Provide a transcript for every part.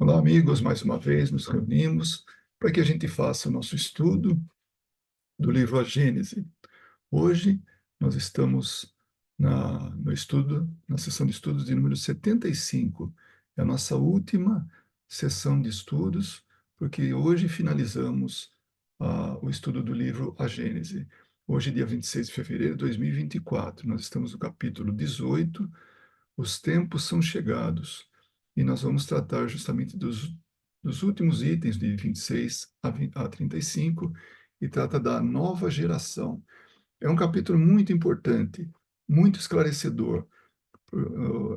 Olá, amigos, mais uma vez nos reunimos para que a gente faça o nosso estudo do livro A Gênese. Hoje nós estamos no estudo, na sessão de estudos de número 75. É a nossa última sessão de estudos, porque hoje finalizamos o estudo do livro A Gênese. Hoje, dia 26 de fevereiro de 2024, nós estamos no capítulo 18, Os Tempos São Chegados, e nós vamos tratar justamente dos últimos itens de 26 a 35, e trata da nova geração. É um capítulo muito importante, muito esclarecedor,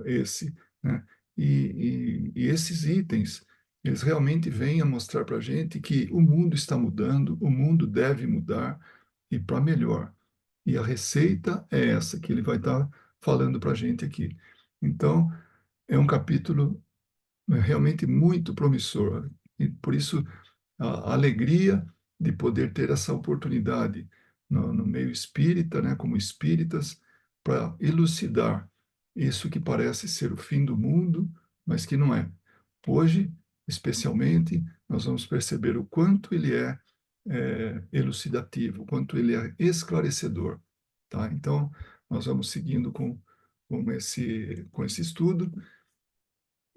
esse, né? E esses itens, eles realmente vêm a mostrar para a gente que o mundo está mudando, o mundo deve mudar, e para melhor. E a receita é essa que ele vai estar falando para a gente aqui. Então, é um capítulo realmente muito promissor. E por isso, a alegria de poder ter essa oportunidade no meio espírita, né, como espíritas, para elucidar isso que parece ser o fim do mundo, mas que não é. Hoje, especialmente, nós vamos perceber o quanto ele é elucidativo, o quanto ele é esclarecedor. Tá? Então, nós vamos seguindo com esse estudo.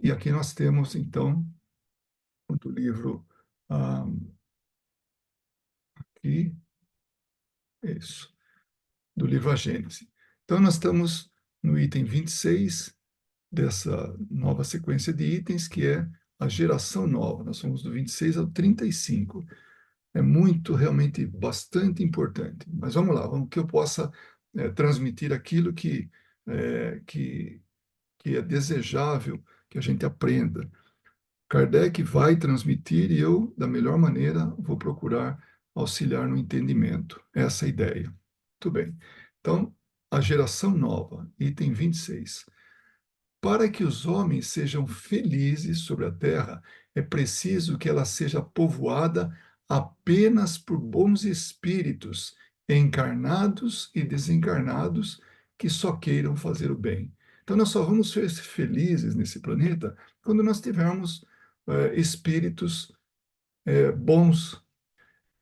E aqui nós temos, então, do livro, ah, aqui, isso, do livro A Gênese. Então, nós estamos no item 26 dessa nova sequência de itens, que é a geração nova. Nós somos do 26 ao 35. É muito, realmente, bastante importante. Mas vamos lá, vamos que eu possa transmitir aquilo que é desejável que a gente aprenda. Kardec vai transmitir e eu, da melhor maneira, vou procurar auxiliar no entendimento. Essa é a ideia. Muito bem. Então, a geração nova, item 26. Para que os homens sejam felizes sobre a terra, é preciso que ela seja povoada apenas por bons espíritos, encarnados e desencarnados, que só queiram fazer o bem. Então, nós só vamos ser felizes nesse planeta quando nós tivermos espíritos bons.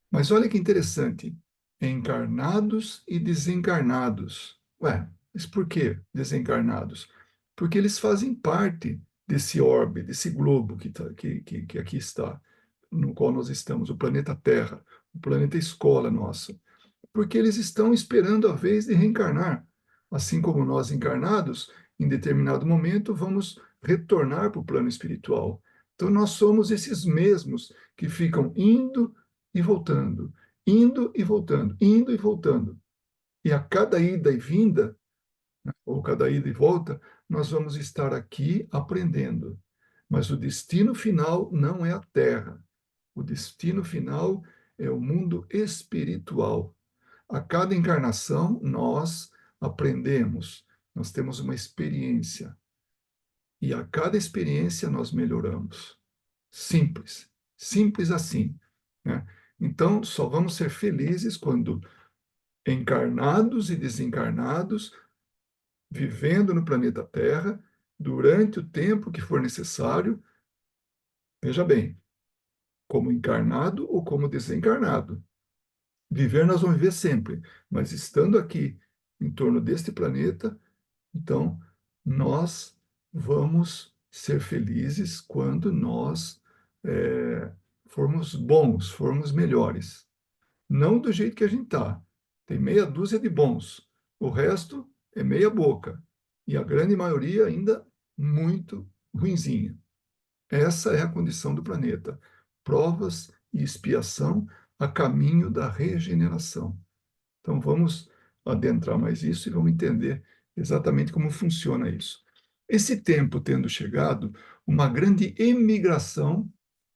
Mas olha que interessante, encarnados e desencarnados. Ué, mas por que desencarnados? Porque eles fazem parte desse orbe, desse globo que aqui está, no qual nós estamos, o planeta Terra, o planeta escola nossa. Porque eles estão esperando a vez de reencarnar. Assim como nós encarnados, em determinado momento, vamos retornar para o plano espiritual. Então, nós somos esses mesmos que ficam indo e voltando, indo e voltando, indo e voltando. E a cada ida e vinda, ou cada ida e volta, nós vamos estar aqui aprendendo. Mas o destino final não é a Terra. O destino final é o mundo espiritual. A cada encarnação, nós aprendemos, nós temos uma experiência. E a cada experiência, nós melhoramos. Simples. Simples assim, né? Então, só vamos ser felizes quando encarnados e desencarnados, vivendo no planeta Terra, durante o tempo que for necessário, veja bem, como encarnado ou como desencarnado. Viver nós vamos viver sempre, mas estando aqui em torno deste planeta, então nós vamos ser felizes quando nós formos bons, formos melhores. Não do jeito que a gente está. Tem meia dúzia de bons, o resto é meia boca, e a grande maioria ainda muito ruinzinha. Essa é a condição do planeta. Provas e expiação a caminho da regeneração. Então, vamos adentrar mais isso e vamos entender exatamente como funciona isso. Esse tempo tendo chegado, uma grande emigração,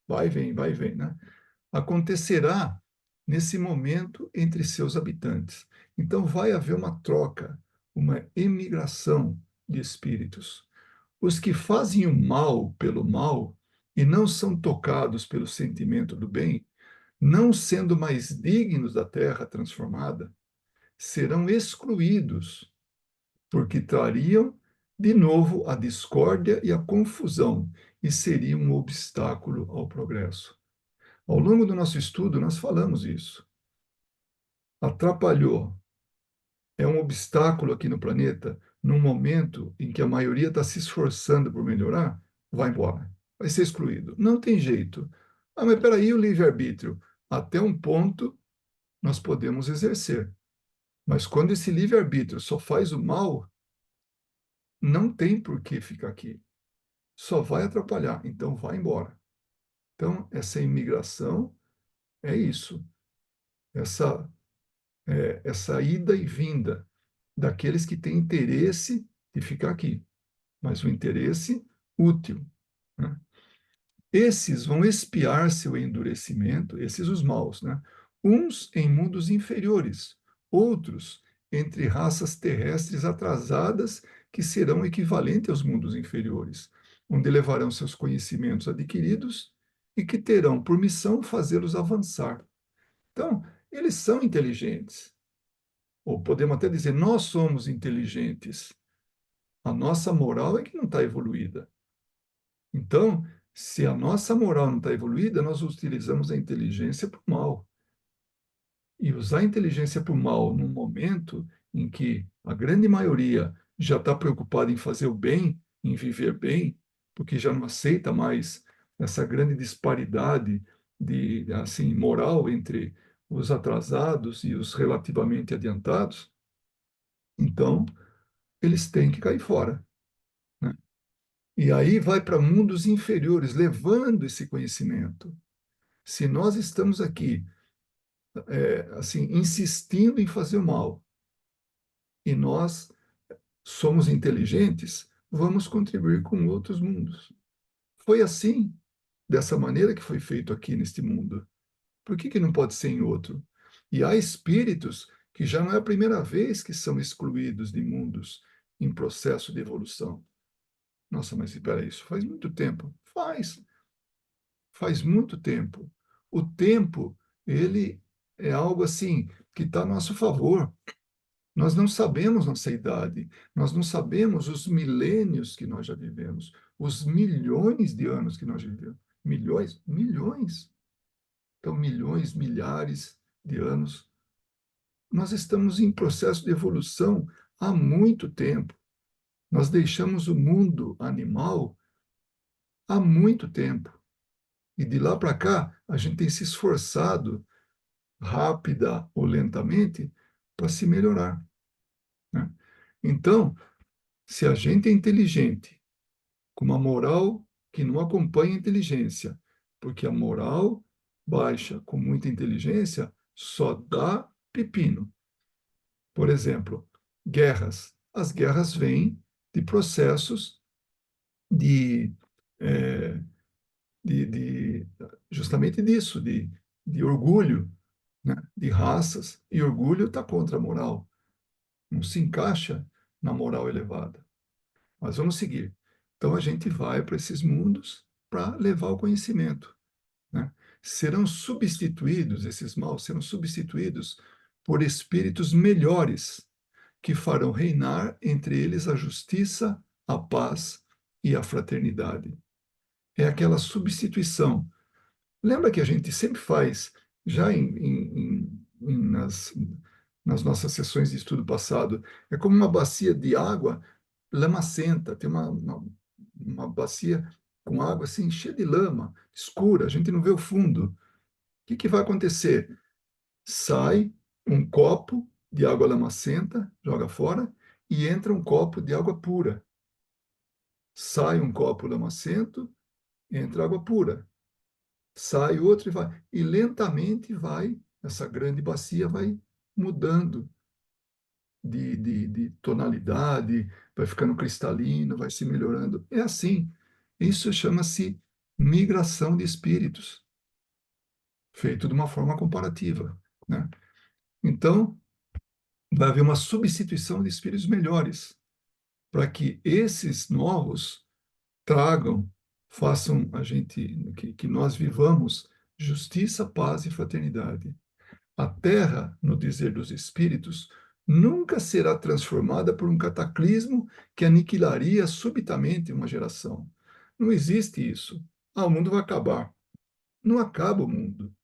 vai e vem, né? Acontecerá nesse momento entre seus habitantes. Então, vai haver uma troca, uma emigração de espíritos. Os que fazem o mal pelo mal e não são tocados pelo sentimento do bem, não sendo mais dignos da terra transformada, serão excluídos, porque trariam de novo a discórdia e a confusão, e seria um obstáculo ao progresso. Ao longo do nosso estudo, nós falamos isso. Atrapalhou, é um obstáculo aqui no planeta, num momento em que a maioria está se esforçando por melhorar, vai embora, vai ser excluído. Não tem jeito. Ah, mas peraí, o livre-arbítrio. Até um ponto nós podemos exercer. Mas quando esse livre-arbítrio só faz o mal, não tem por que ficar aqui. Só vai atrapalhar, então vai embora. Então, essa imigração é isso. Essa, essa ida e vinda daqueles que têm interesse de ficar aqui, mas o interesse útil, né? Esses vão expiar seu endurecimento, esses os maus, né? Uns em mundos inferiores, outros entre raças terrestres atrasadas que serão equivalentes aos mundos inferiores, onde levarão seus conhecimentos adquiridos e que terão por missão fazê-los avançar. Então, eles são inteligentes, ou podemos até dizer, nós somos inteligentes. A nossa moral é que não está evoluída. Então, se a nossa moral não está evoluída, nós utilizamos a inteligência para o mal. E usar a inteligência para o mal num momento em que a grande maioria já está preocupada em fazer o bem, em viver bem, porque já não aceita mais essa grande disparidade de assim moral entre os atrasados e os relativamente adiantados, então eles têm que cair fora, né? E aí vai para mundos inferiores, levando esse conhecimento. Se nós estamos aqui, assim, insistindo em fazer o mal, e nós somos inteligentes, vamos contribuir com outros mundos. Foi assim, dessa maneira que foi feito aqui neste mundo. Por que não pode ser em outro? E há espíritos que já não é a primeira vez que são excluídos de mundos em processo de evolução. Nossa, mas espera, isso faz muito tempo. Faz muito tempo. O tempo, ele é algo assim que está a nosso favor. Nós não sabemos nossa idade, nós não sabemos os milênios que nós já vivemos, os milhões de anos que nós vivemos. Milhões? Milhões. Então, milhões, milhares de anos. Nós estamos em processo de evolução há muito tempo. Nós deixamos o mundo animal há muito tempo. E de lá para cá, a gente tem se esforçado, rápida ou lentamente, para se melhorar, né? Então, se a gente é inteligente, com uma moral que não acompanha a inteligência, porque a moral baixa com muita inteligência só dá pepino. Por exemplo, guerras. As guerras vêm de processos de, é, de justamente disso, de orgulho, né? De raças, e orgulho está contra a moral, não se encaixa na moral elevada. Mas vamos seguir. Então a gente vai para esses mundos para levar o conhecimento, né? Serão substituídos, esses maus serão substituídos por espíritos melhores, que farão reinar entre eles a justiça, a paz e a fraternidade. É aquela substituição. Lembra que a gente sempre faz, já nas nossas sessões de estudo passado, é como uma bacia de água lamacenta, tem uma bacia com água assim, cheia de lama, escura, a gente não vê o fundo. O que vai acontecer? Sai um copo de água lamacenta, joga fora, e entra um copo de água pura. Sai um copo lamacento, entra água pura. Sai outro e vai. E lentamente vai, essa grande bacia vai mudando de tonalidade, vai ficando cristalino, vai se melhorando. É assim. Isso chama-se migração de espíritos, feito de uma forma comparativa, né? Então, vai haver uma substituição de espíritos melhores, para que esses novos tragam, façam a gente, que nós vivamos justiça, paz e fraternidade. A Terra, no dizer dos espíritos, nunca será transformada por um cataclismo que aniquilaria subitamente uma geração. Não existe isso. Ah, o mundo vai acabar. Não acaba o mundo.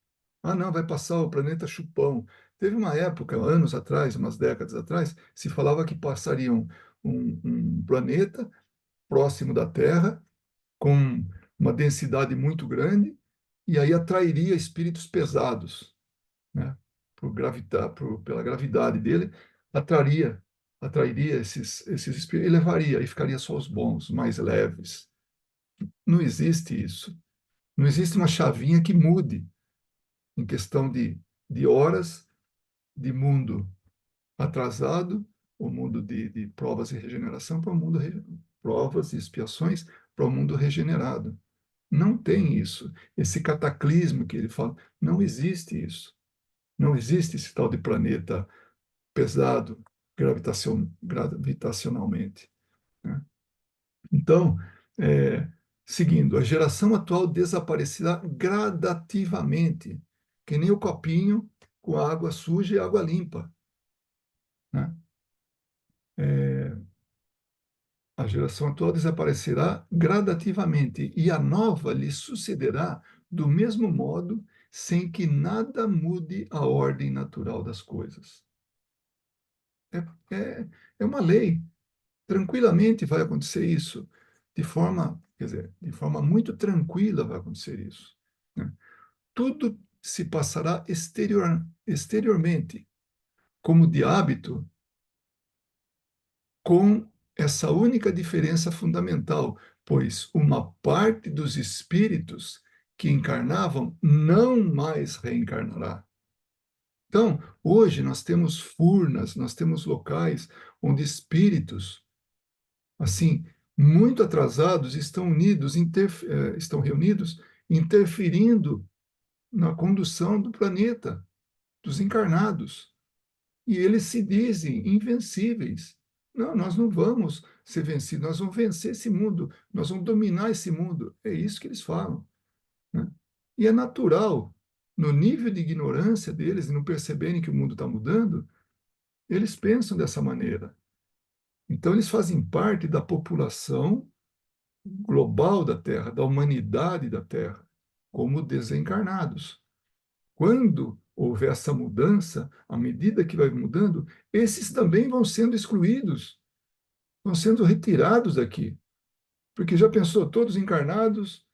Ah, não, vai passar o planeta chupão. Teve uma época, anos atrás, umas décadas atrás, se falava que passaria um planeta próximo da Terra, com uma densidade muito grande, e aí atrairia espíritos pesados, né? Pela gravidade dele, atrairia, atrairia esses espíritos e levaria, e ficaria só os bons, mais leves. Não existe isso. Não existe uma chavinha que mude em questão de horas, de mundo atrasado, o mundo de provas e regeneração para o mundo, provas e expiações para o mundo regenerado. Não tem isso. Esse cataclismo que ele fala, não existe isso. Não existe esse tal de planeta pesado gravitacionalmente, né? Então, é, seguindo, a geração atual desaparecerá gradativamente, que nem o copinho com a água suja e água limpa, né? É, a geração atual desaparecerá gradativamente e a nova lhe sucederá do mesmo modo, sem que nada mude a ordem natural das coisas. É uma lei. Tranquilamente vai acontecer isso. Quer dizer, de forma muito tranquila vai acontecer isso, né? Tudo se passará exteriormente, como de hábito, com essa única diferença fundamental, pois uma parte dos espíritos que encarnavam não mais reencarnará. Então, hoje nós temos furnas, nós temos locais onde espíritos, assim, muito atrasados, estão reunidos, interferindo na condução do planeta, dos encarnados. E eles se dizem invencíveis. Não, nós não vamos ser vencidos, nós vamos vencer esse mundo, nós vamos dominar esse mundo. É isso que eles falam, né? E é natural, no nível de ignorância deles, e não perceberem que o mundo está mudando, eles pensam dessa maneira. Então, eles fazem parte da população global da Terra, da humanidade da Terra, como desencarnados. Quando houver essa mudança, à medida que vai mudando, esses também vão sendo excluídos, vão sendo retirados daqui. Porque já pensou, todos encarnados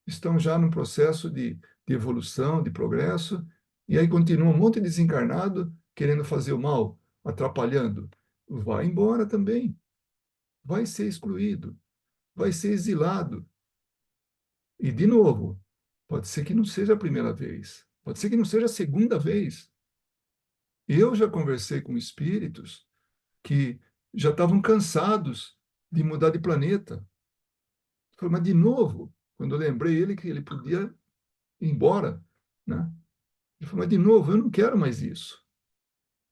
estão já num processo de evolução, de progresso, e aí continua um monte de desencarnado querendo fazer o mal, atrapalhando. Vai embora também, vai ser excluído, vai ser exilado. E, de novo, pode ser que não seja a primeira vez, pode ser que não seja a segunda vez. Eu já conversei com espíritos que já estavam cansados de mudar de planeta. Falei, mas de novo, quando eu lembrei ele que ele podia ir embora, né? Ele falou, mas de novo, eu não quero mais isso.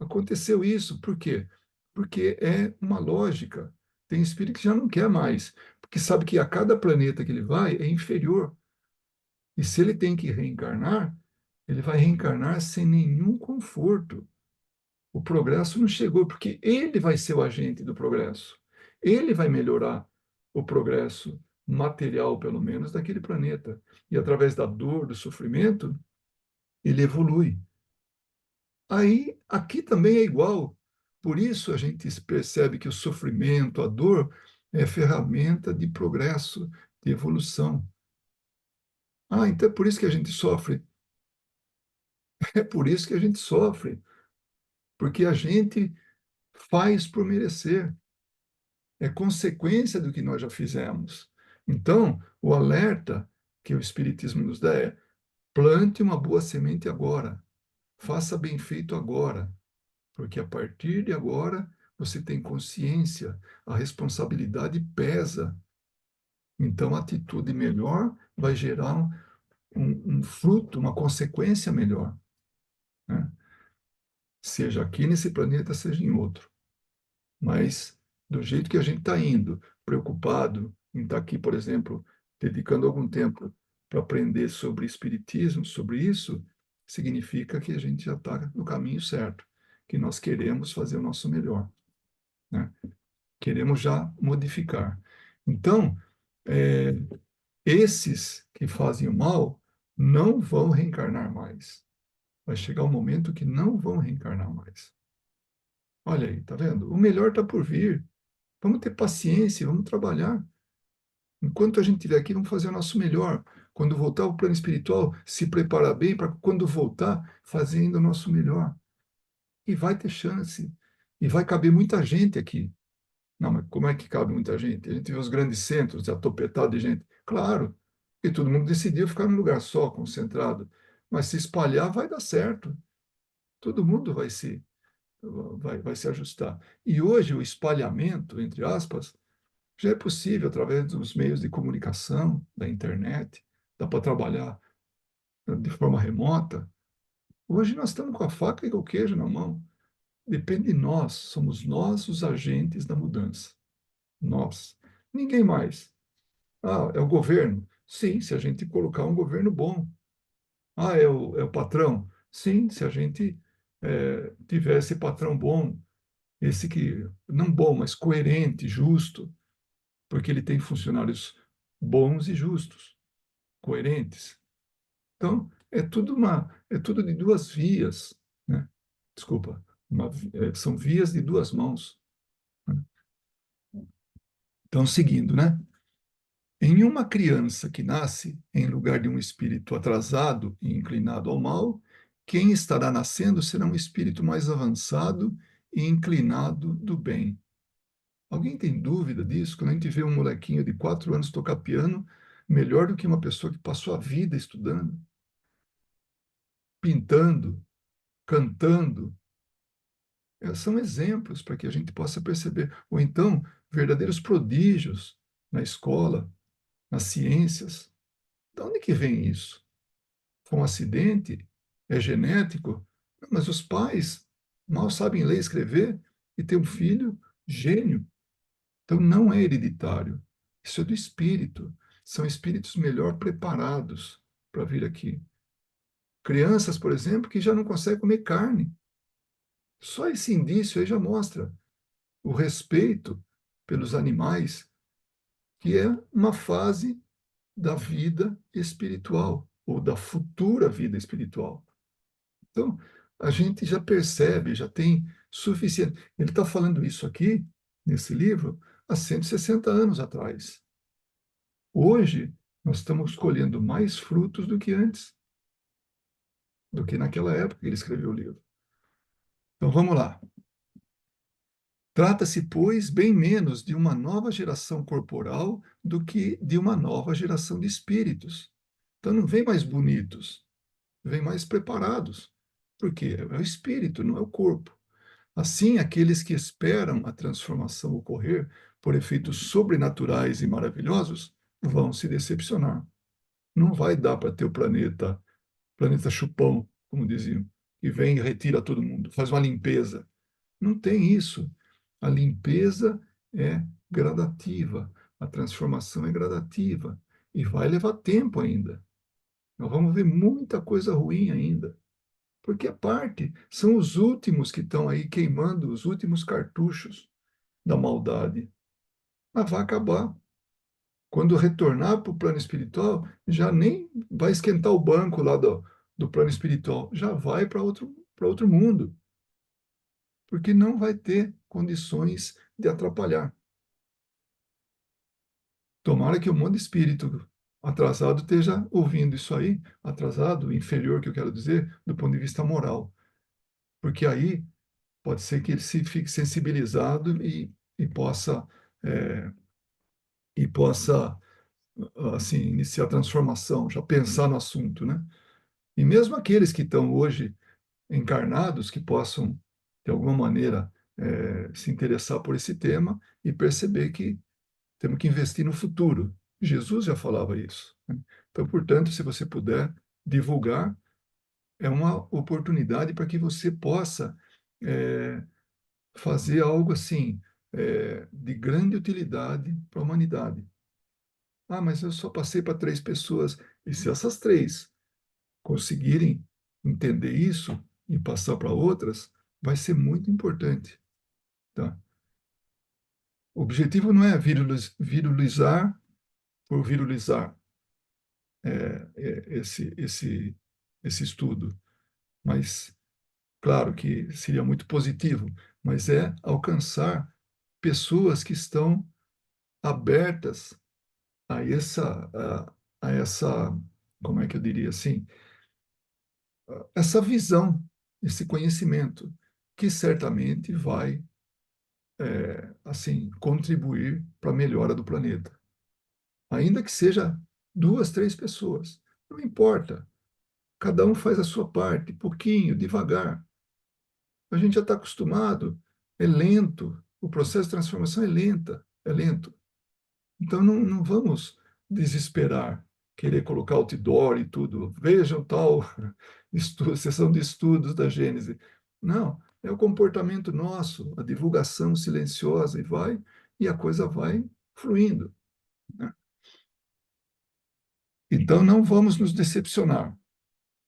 Aconteceu isso, por quê? Porque é uma lógica. Tem espírito que já não quer mais, porque sabe que a cada planeta que ele vai é inferior. E se ele tem que reencarnar, ele vai reencarnar sem nenhum conforto. O progresso não chegou, porque ele vai ser o agente do progresso. Ele vai melhorar o progresso material, pelo menos, daquele planeta. E através da dor, do sofrimento, ele evolui. Aí, aqui também é igual. Por isso a gente percebe que o sofrimento, a dor, é ferramenta de progresso, de evolução. Ah, então é por isso que a gente sofre. É por isso que a gente sofre. Porque a gente faz por merecer. É consequência do que nós já fizemos. Então, o alerta que o Espiritismo nos dá é: plante uma boa semente agora, faça bem feito agora, porque a partir de agora você tem consciência, a responsabilidade pesa. Então, a atitude melhor vai gerar um fruto, uma consequência melhor, né? Seja aqui nesse planeta, seja em outro. Mas, do jeito que a gente está indo, preocupado em estar aqui, por exemplo, dedicando algum tempo para aprender sobre espiritismo, sobre isso, significa que a gente já está no caminho certo, que nós queremos fazer o nosso melhor, né? Queremos já modificar. Então, Esses que fazem o mal não vão reencarnar mais. Vai chegar um momento que não vão reencarnar mais. Olha aí, tá vendo? O melhor está por vir. Vamos ter paciência, vamos trabalhar. Enquanto a gente estiver aqui, vamos fazer o nosso melhor. Quando voltar ao plano espiritual, se preparar bem para quando voltar, fazer ainda o nosso melhor. E vai ter chance. E vai caber muita gente aqui. Não, mas como é que cabe muita gente? A gente vê os grandes centros atopetados de gente. Claro, e todo mundo decidiu ficar num lugar só, concentrado. Mas se espalhar, vai dar certo. Todo mundo vai se ajustar. E hoje o espalhamento, entre aspas, já é possível através dos meios de comunicação, da internet, dá para trabalhar de forma remota. Hoje nós estamos com a faca e o queijo na mão. Depende de nós, somos nós os agentes da mudança. Nós. Ninguém mais. Ah, é o governo? Sim, se a gente colocar um governo bom. Ah, é o patrão? Sim, se a gente tiver esse patrão bom, esse que, não bom, mas coerente, justo, porque ele tem funcionários bons e justos, coerentes. Então, é tudo de duas vias, né? Desculpa, são vias de duas mãos, né? Então, seguindo, né? Em uma criança que nasce em lugar de um espírito atrasado e inclinado ao mal, quem estará nascendo será um espírito mais avançado e inclinado do bem. Alguém tem dúvida disso? Quando a gente vê um molequinho de 4 anos tocar piano, melhor do que uma pessoa que passou a vida estudando, pintando, cantando, são exemplos para que a gente possa perceber. Ou então, verdadeiros prodígios na escola, nas ciências. De onde que vem isso? Foi um acidente? É genético? Mas os pais mal sabem ler e escrever e tem um filho gênio. Então não é hereditário. Isso é do espírito. São espíritos melhor preparados para vir aqui. Crianças, por exemplo, que já não conseguem comer carne. Só esse indício aí já mostra o respeito pelos animais, que é uma fase da vida espiritual, ou da futura vida espiritual. Então, a gente já percebe, já tem suficiente. Ele está falando isso aqui, nesse livro, há 160 anos atrás. Hoje, nós estamos colhendo mais frutos do que antes, do que naquela época que ele escreveu o livro. Então, vamos lá. Trata-se, pois, bem menos de uma nova geração corporal do que de uma nova geração de espíritos. Então, não vem mais bonitos, vem mais preparados. Por quê? É o espírito, não é o corpo. Assim, aqueles que esperam a transformação ocorrer por efeitos sobrenaturais e maravilhosos vão se decepcionar. Não vai dar para ter o planeta chupão, como diziam, que vem e retira todo mundo, faz uma limpeza. Não tem isso. A limpeza é gradativa, a transformação é gradativa e vai levar tempo ainda. Nós vamos ver muita coisa ruim ainda, porque a parte são os últimos que estão aí queimando os últimos cartuchos da maldade. Mas vai acabar. Quando retornar para o plano espiritual, já nem vai esquentar o banco lá do plano espiritual, já vai para outro mundo, porque não vai ter condições de atrapalhar. Tomara que um monte de espírito atrasado esteja ouvindo isso aí, atrasado, inferior, que eu quero dizer, do ponto de vista moral, porque aí pode ser que ele se fique sensibilizado é, e possa assim iniciar a transformação, já pensar no assunto, né? E mesmo aqueles que estão hoje encarnados, que possam de alguma maneira se interessar por esse tema e perceber que temos que investir no futuro. Jesus já falava isso, né? Então, portanto, se você puder divulgar, é uma oportunidade para que você possa é, fazer algo assim, de grande utilidade para a humanidade. Ah, mas eu só passei para 3 pessoas. E se essas 3 conseguirem entender isso e passar para outras, vai ser muito importante, tá? O objetivo não é virulizar por virulizar. esse estudo. Mas, claro que seria muito positivo, mas é alcançar pessoas que estão abertas a essa, como é que eu diria assim, essa visão, esse conhecimento, que certamente vai, assim, contribuir para a melhora do planeta. Ainda que seja duas, três pessoas, não importa. Cada um faz a sua parte, pouquinho, devagar. A gente já está acostumado, é lento, o processo de transformação é lento. Então não vamos desesperar, querer colocar outdoor e tudo. Vejam tal estudo, sessão de estudos da Gênese. Não, é o comportamento nosso, a divulgação silenciosa e a coisa vai fluindo, né? Então não vamos nos decepcionar,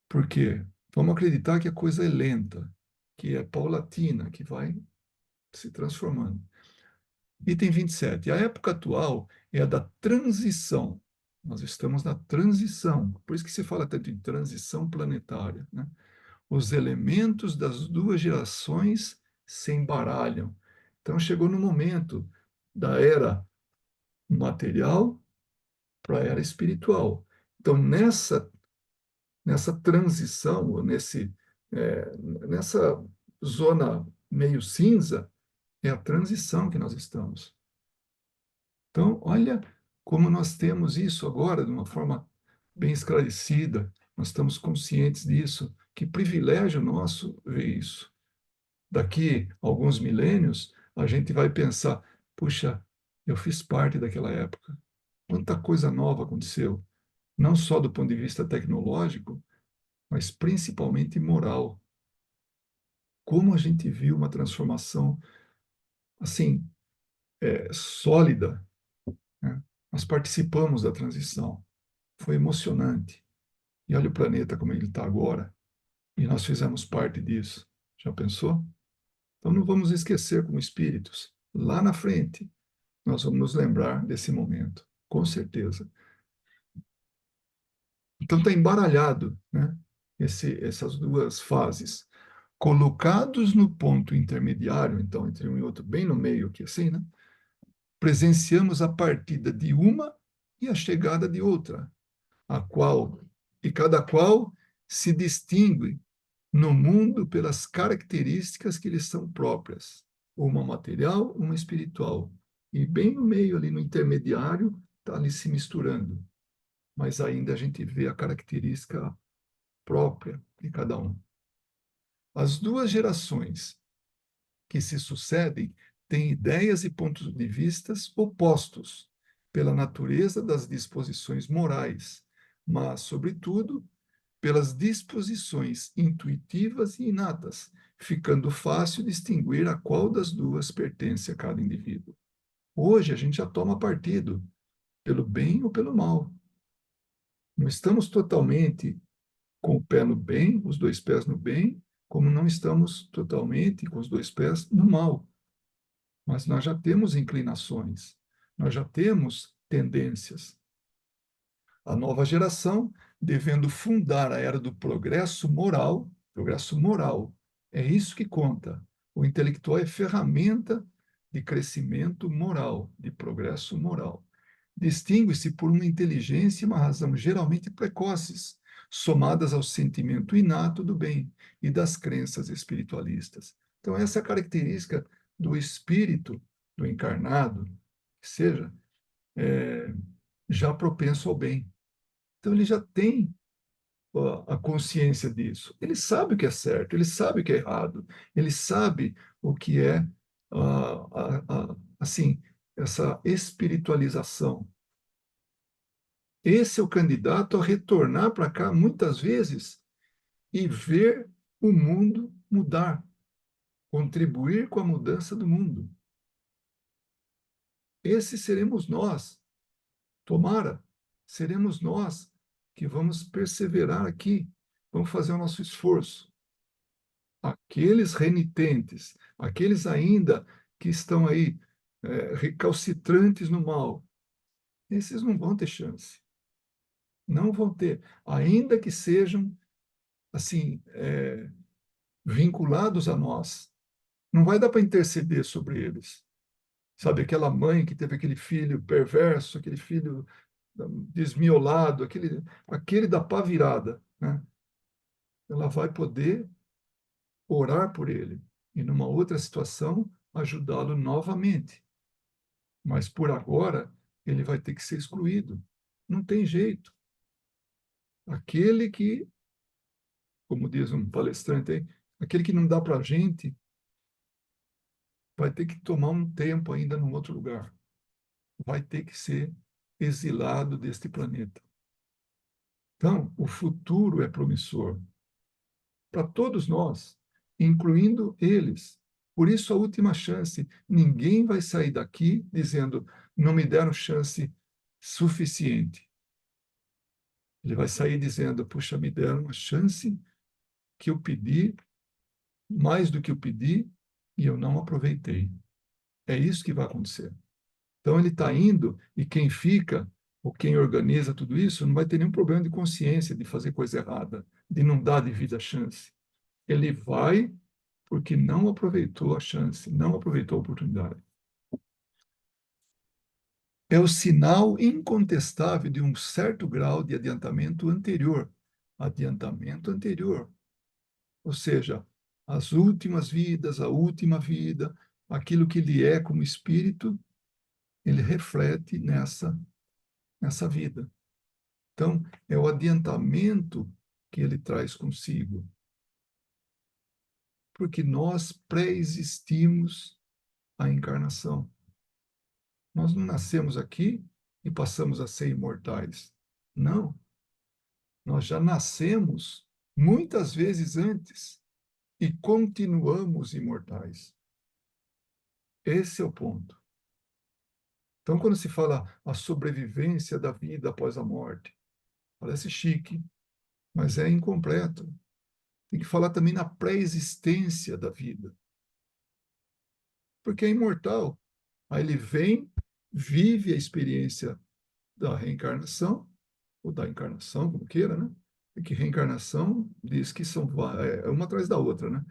porque vamos acreditar que a coisa é lenta, que é paulatina, que vai se transformando. Item 27. A época atual é a da transição. Nós estamos na transição. Por isso que se fala tanto em transição planetária, né? Os elementos das duas gerações se embaralham. Então, chegou no momento da era material para a era espiritual. Então, nessa transição, nessa zona meio cinza, é a transição que nós estamos. Então, olha como nós temos isso agora de uma forma bem esclarecida, nós estamos conscientes disso. Que privilégio nosso ver isso. Daqui a alguns milênios, a gente vai pensar: puxa, eu fiz parte daquela época. Quanta coisa nova aconteceu, não só do ponto de vista tecnológico, mas principalmente moral. Como a gente viu uma transformação assim, sólida, né? Nós participamos da transição. Foi emocionante. E olha o planeta como ele está agora. E nós fizemos parte disso. Já pensou? Então não vamos esquecer como espíritos. Lá na frente, nós vamos nos lembrar desse momento, com certeza. Então está embaralhado, né? Essas duas fases. Colocados no ponto intermediário, então, entre um e outro, bem no meio aqui, assim, né? Presenciamos a partida de uma e a chegada de outra, a qual, e cada qual se distingue no mundo pelas características que lhes são próprias, uma material, uma espiritual. E bem no meio, ali no intermediário, está ali se misturando. Mas ainda a gente vê a característica própria de cada um. As duas gerações que se sucedem têm ideias e pontos de vistas opostos pela natureza das disposições morais, mas, sobretudo, pelas disposições intuitivas e inatas, ficando fácil distinguir a qual das duas pertence a cada indivíduo. Hoje a gente já toma partido, pelo bem ou pelo mal. Não estamos totalmente com o pé no bem, os dois pés no bem, como não estamos totalmente com os dois pés no mal. Mas nós já temos inclinações, nós já temos tendências. A nova geração devendo fundar a era do progresso moral. É isso que conta. O intelectual é ferramenta de crescimento moral, de progresso moral. Distingue-se por uma inteligência e uma razão geralmente precoces, somadas ao sentimento inato do bem e das crenças espiritualistas. Então, essa é a característica do espírito, do encarnado, que seja, é, já propenso ao bem. Então, ele já tem a consciência disso. Ele sabe o que é certo, ele sabe o que é errado, ele sabe o que é, assim, essa espiritualização. Esse é o candidato a retornar para cá muitas vezes e ver o mundo mudar, contribuir com a mudança do mundo. Esse seremos nós. Tomara, seremos nós que vamos perseverar aqui, vamos fazer o nosso esforço. Aqueles renitentes, aqueles ainda que estão aí recalcitrantes no mal, esses não vão ter chance. não vão ter, ainda que sejam assim, vinculados a nós. Não vai dar para interceder sobre eles. Sabe, aquela mãe que teve aquele filho perverso, aquele filho desmiolado, aquele da pá virada, né? Ela vai poder orar por ele e, numa outra situação, ajudá-lo novamente. Mas, por agora, ele vai ter que ser excluído. Não tem jeito. Aquele que, como diz um palestrante aí, aquele que não dá para a gente, vai ter que tomar um tempo ainda num outro lugar. Vai ter que ser exilado deste planeta. Então, o futuro é promissor para todos nós, incluindo eles. Por isso, a última chance. Ninguém vai sair daqui dizendo: não me deram chance suficiente. Ele vai sair dizendo: puxa, me deram uma chance que eu pedi, mais do que eu pedi, e eu não aproveitei. É isso que vai acontecer. Então, ele está indo, e quem fica, ou quem organiza tudo isso, não vai ter nenhum problema de consciência de fazer coisa errada, de não dar devida chance. Ele vai porque não aproveitou a chance, não aproveitou a oportunidade. É o sinal incontestável de um certo grau de adiantamento anterior. Adiantamento anterior. Ou seja, as últimas vidas, a última vida, aquilo que ele é como espírito, ele reflete nessa vida. Então, é o adiantamento que ele traz consigo. Porque nós pré-existimos a encarnação. Nós não nascemos aqui e passamos a ser imortais. Não. Nós já nascemos muitas vezes antes e continuamos imortais. Esse é o ponto. Então, quando se fala a sobrevivência da vida após a morte, parece chique, mas é incompleto. Tem que falar também na pré-existência da vida, porque é imortal. Aí ele vem, vive a experiência da reencarnação, ou da encarnação, como queira, né? E que reencarnação diz que são uma atrás da outra, né?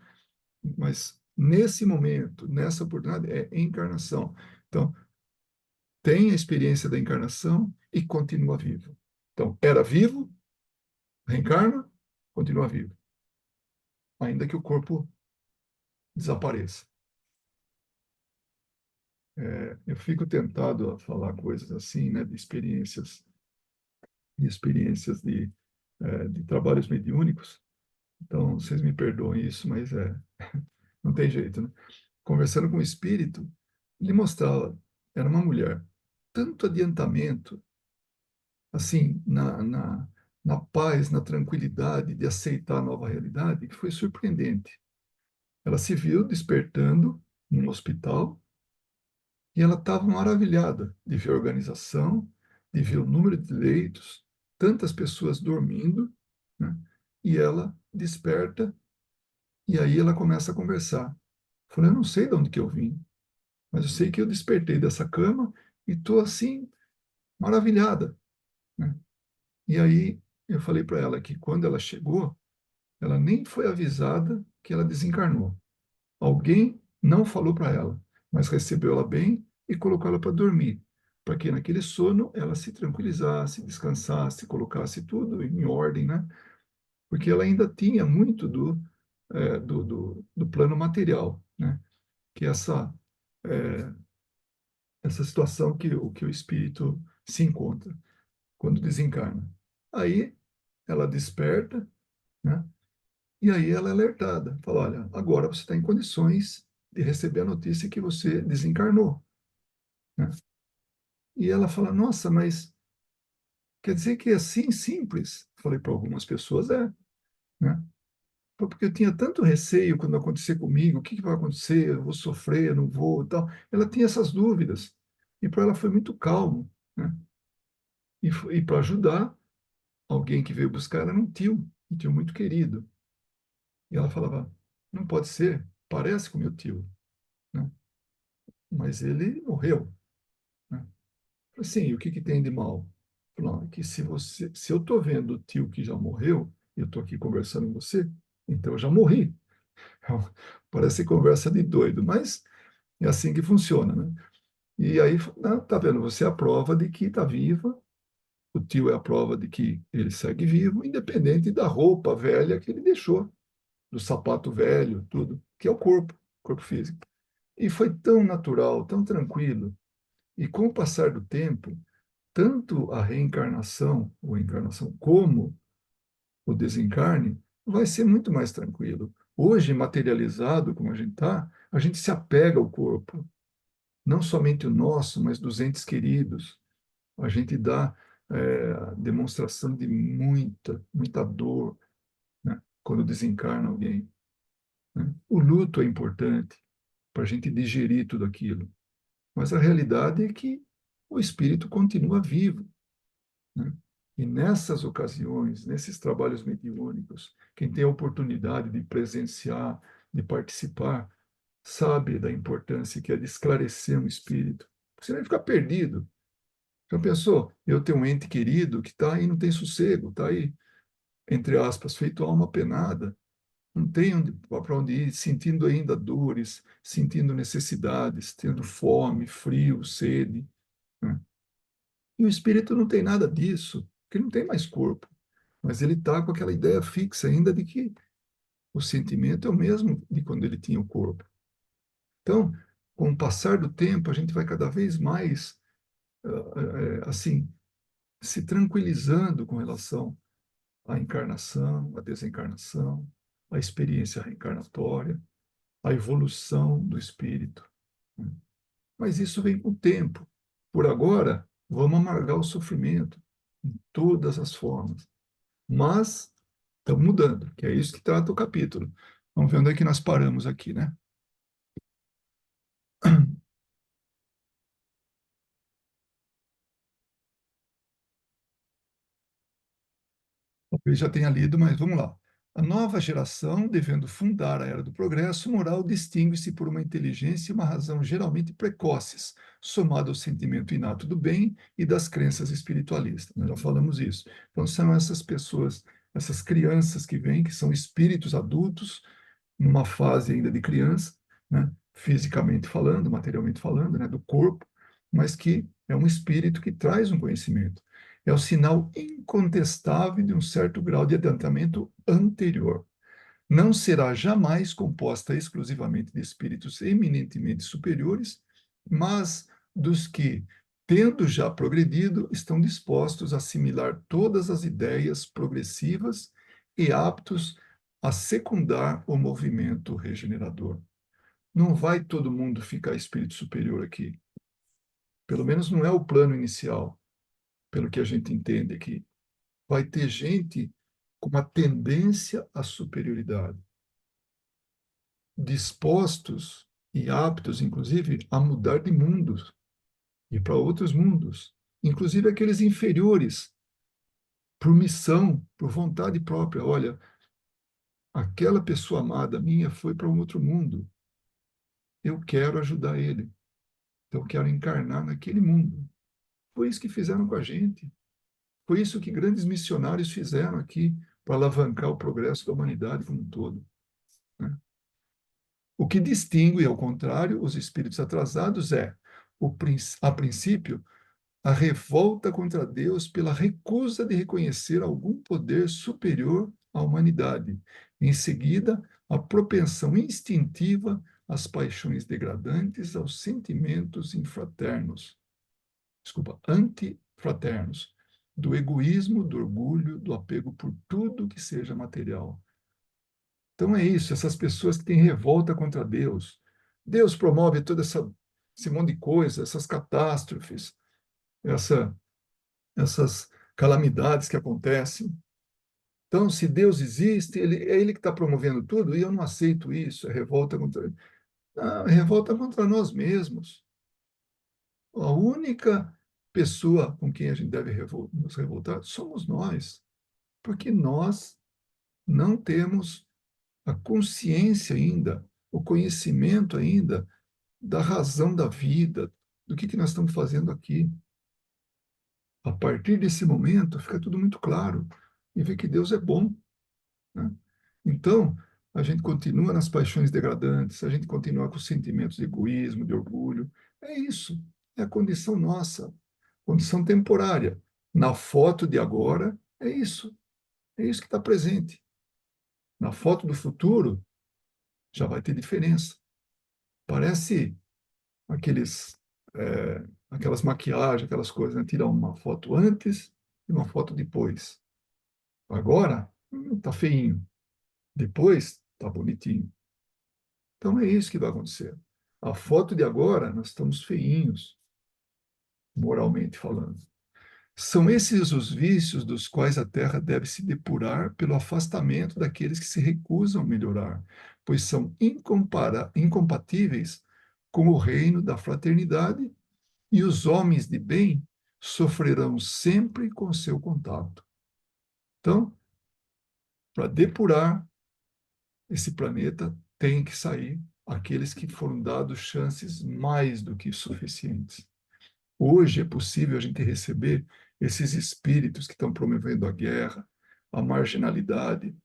Mas nesse momento, nessa oportunidade, é encarnação. Então, tem a experiência da encarnação e continua vivo. Então, era vivo, reencarna, continua vivo, ainda que o corpo desapareça. Eu fico tentado a falar coisas assim, né, de experiências de trabalhos mediúnicos. Então, vocês me perdoem isso, mas não tem jeito, né? Conversando com o espírito, ele mostrava, era uma mulher, tanto adiantamento, assim, na paz, na tranquilidade de aceitar a nova realidade, que foi surpreendente. Ela se viu despertando num hospital e ela estava maravilhada de ver a organização, de ver o número de leitos, tantas pessoas dormindo, né? E ela desperta e aí ela começa a conversar. Falei, eu não sei de onde que eu vim, mas eu sei que eu despertei dessa cama e estou assim, maravilhada, né? E aí eu falei para ela que quando ela chegou, ela nem foi avisada que ela desencarnou. Alguém não falou para ela, mas recebeu ela bem e colocou ela para dormir, para que naquele sono ela se tranquilizasse, descansasse, colocasse tudo em ordem, né? Porque ela ainda tinha muito do plano material, né? Que é essa situação que o espírito se encontra quando desencarna. Aí ela desperta, né? E aí ela é alertada, fala, olha, agora você está em condições de receber a notícia que você desencarnou, né? E ela fala, nossa, mas quer dizer que é assim simples? Falei para algumas pessoas, né? Porque eu tinha tanto receio quando acontecer comigo, o que vai acontecer, eu vou sofrer, eu não vou, tal. Ela tinha essas dúvidas. E para ela foi muito calmo, né? E para ajudar, alguém que veio buscar era um tio muito querido. E ela falava, não pode ser, parece com meu tio, né? Mas ele morreu, né? Falei, sim, o que tem de mal? Falou, que se eu estou vendo o tio que já morreu, e eu estou aqui conversando com você, então eu já morri. Parece conversa de doido, mas é assim que funciona, né? E aí, não, tá vendo? Você é a prova de que está viva, o tio é a prova de que ele segue vivo, independente da roupa velha que ele deixou, do sapato velho, tudo, que é o corpo físico. E foi tão natural, tão tranquilo. E com o passar do tempo, tanto a reencarnação, ou encarnação, como o desencarne, vai ser muito mais tranquilo. Hoje, materializado como a gente está, a gente se apega ao corpo, não somente o nosso, mas dos entes queridos. A gente dá demonstração de muita dor, né, quando desencarna alguém, né? O luto é importante para a gente digerir tudo aquilo, mas a realidade é que o espírito continua vivo, né? E nessas ocasiões, nesses trabalhos mediúnicos, quem tem a oportunidade de presenciar, de participar, sabe da importância que é de esclarecer um espírito. Você vai ficar perdido. Já pensou? Eu tenho um ente querido que está aí, não tem sossego, está aí, entre aspas, feito alma penada, não tem para onde ir, sentindo ainda dores, sentindo necessidades, tendo fome, frio, sede, né? E o espírito não tem nada disso, porque não tem mais corpo, mas ele está com aquela ideia fixa ainda de que o sentimento é o mesmo de quando ele tinha o corpo. Então, com o passar do tempo, a gente vai cada vez mais, assim, se tranquilizando com relação à encarnação, à desencarnação, à experiência reencarnatória, à evolução do espírito, né? Mas isso vem com o tempo. Por agora, vamos amargar o sofrimento em todas as formas. Mas estamos mudando, que é isso que trata o capítulo. Vamos ver onde é que nós paramos aqui, né? Talvez já tenha lido, mas vamos lá. A nova geração, devendo fundar a era do progresso moral, distingue-se por uma inteligência e uma razão geralmente precoces, somada ao sentimento inato do bem e das crenças espiritualistas. Nós já falamos isso. Então, são essas pessoas, essas crianças que vêm, que são espíritos adultos, numa fase ainda de criança, né? Fisicamente falando, materialmente falando, né? Do corpo, mas que é um espírito que traz um conhecimento. É o sinal incontestável de um certo grau de adiantamento anterior. Não será jamais composta exclusivamente de espíritos eminentemente superiores, mas dos que, tendo já progredido, estão dispostos a assimilar todas as ideias progressivas e aptos a secundar o movimento regenerador. Não vai todo mundo ficar espírito superior aqui. Pelo menos não é o plano inicial, pelo que a gente entende aqui. Vai ter gente com uma tendência à superioridade, dispostos e aptos, inclusive, a mudar de mundos e para outros mundos, inclusive aqueles inferiores, por missão, por vontade própria. Olha, aquela pessoa amada minha foi para um outro mundo. Eu quero ajudar ele. Então, eu quero encarnar naquele mundo. Foi isso que fizeram com a gente. Foi isso que grandes missionários fizeram aqui para alavancar o progresso da humanidade como um todo, né? O que distingue, ao contrário, os espíritos atrasados é, a princípio, a revolta contra Deus pela recusa de reconhecer algum poder superior à humanidade. Em seguida, a propensão instintiva às paixões degradantes, aos sentimentos infraternos, desculpa, antifraternos, do egoísmo, do orgulho, do apego por tudo que seja material. Então é isso, essas pessoas que têm revolta contra Deus. Deus promove esse monte de coisa, essas catástrofes, essa, essas calamidades que acontecem. Então, se Deus existe, é Ele que está promovendo tudo, e eu não aceito isso, é revolta contra. Não, é revolta contra nós mesmos. A única pessoa com quem a gente deve nos revoltar somos nós, porque nós não temos a consciência ainda, o conhecimento ainda da razão da vida, do que nós estamos fazendo aqui. A partir desse momento, fica tudo muito claro e vê que Deus é bom, né? Então, a gente continua nas paixões degradantes, a gente continua com sentimentos de egoísmo, de orgulho. É isso, é a condição nossa, condição temporária. Na foto de agora, é isso que está presente. Na foto do futuro, já vai ter diferença. Parece aqueles, aquelas maquiagens, aquelas coisas, né? Tira uma foto antes e uma foto depois. Agora, tá feinho. Depois, tá bonitinho. Então é isso que vai acontecer. A foto de agora, nós estamos feinhos, moralmente falando. São esses os vícios dos quais a terra deve se depurar pelo afastamento daqueles que se recusam a melhorar, pois são incompatíveis com o reino da fraternidade e os homens de bem sofrerão sempre com seu contato. Então, para depurar esse planeta, tem que sair aqueles que foram dados chances mais do que suficientes. Hoje é possível a gente receber esses espíritos que estão promovendo a guerra, a marginalidade,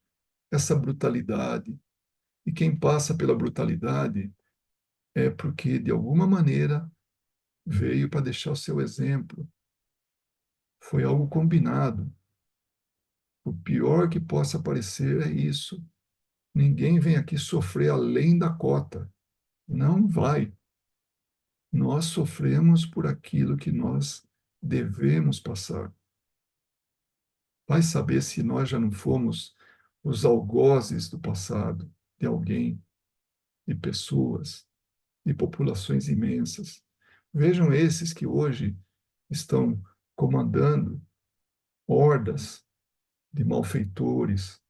essa brutalidade. E quem passa pela brutalidade é porque, de alguma maneira, veio para deixar o seu exemplo. Foi algo combinado. O pior que possa parecer é isso. Ninguém vem aqui sofrer além da cota. Não vai. Nós sofremos por aquilo que nós devemos passar. Vai saber se nós já não fomos os algozes do passado, de alguém, de pessoas, de populações imensas. Vejam esses que hoje estão comandando hordas de malfeitores,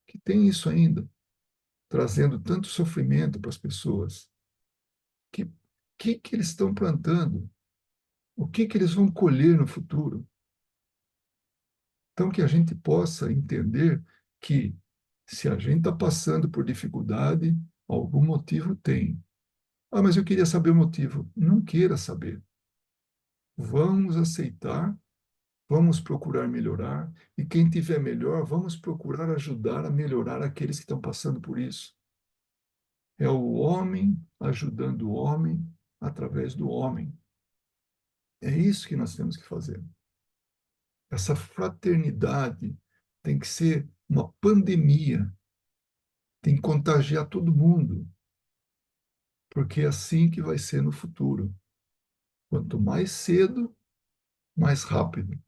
que têm isso ainda, trazendo tanto sofrimento para as pessoas. Que que eles estão plantando? O que eles vão colher no futuro? Então, que a gente possa entender que, se a gente está passando por dificuldade, algum motivo tem. Ah, mas eu queria saber o motivo. Não queira saber. Vamos aceitar, vamos procurar melhorar, e quem tiver melhor, vamos procurar ajudar a melhorar aqueles que estão passando por isso. É o homem ajudando o homem através do homem. É isso que nós temos que fazer. Essa fraternidade tem que ser uma pandemia, tem que contagiar todo mundo, porque é assim que vai ser no futuro. Quanto mais cedo, mais rápido.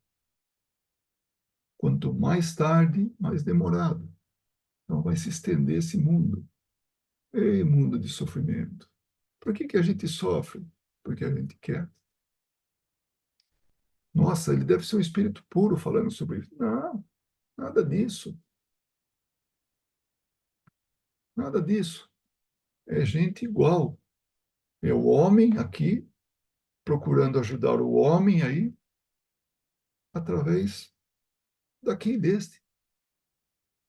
Quanto mais tarde, mais demorado. Então vai se estender esse mundo. Ei, mundo de sofrimento. Por que a gente sofre? Porque a gente quer. Nossa, ele deve ser um espírito puro falando sobre isso. Não, nada disso. Nada disso. É gente igual. É o homem aqui procurando ajudar o homem aí através daqui e deste.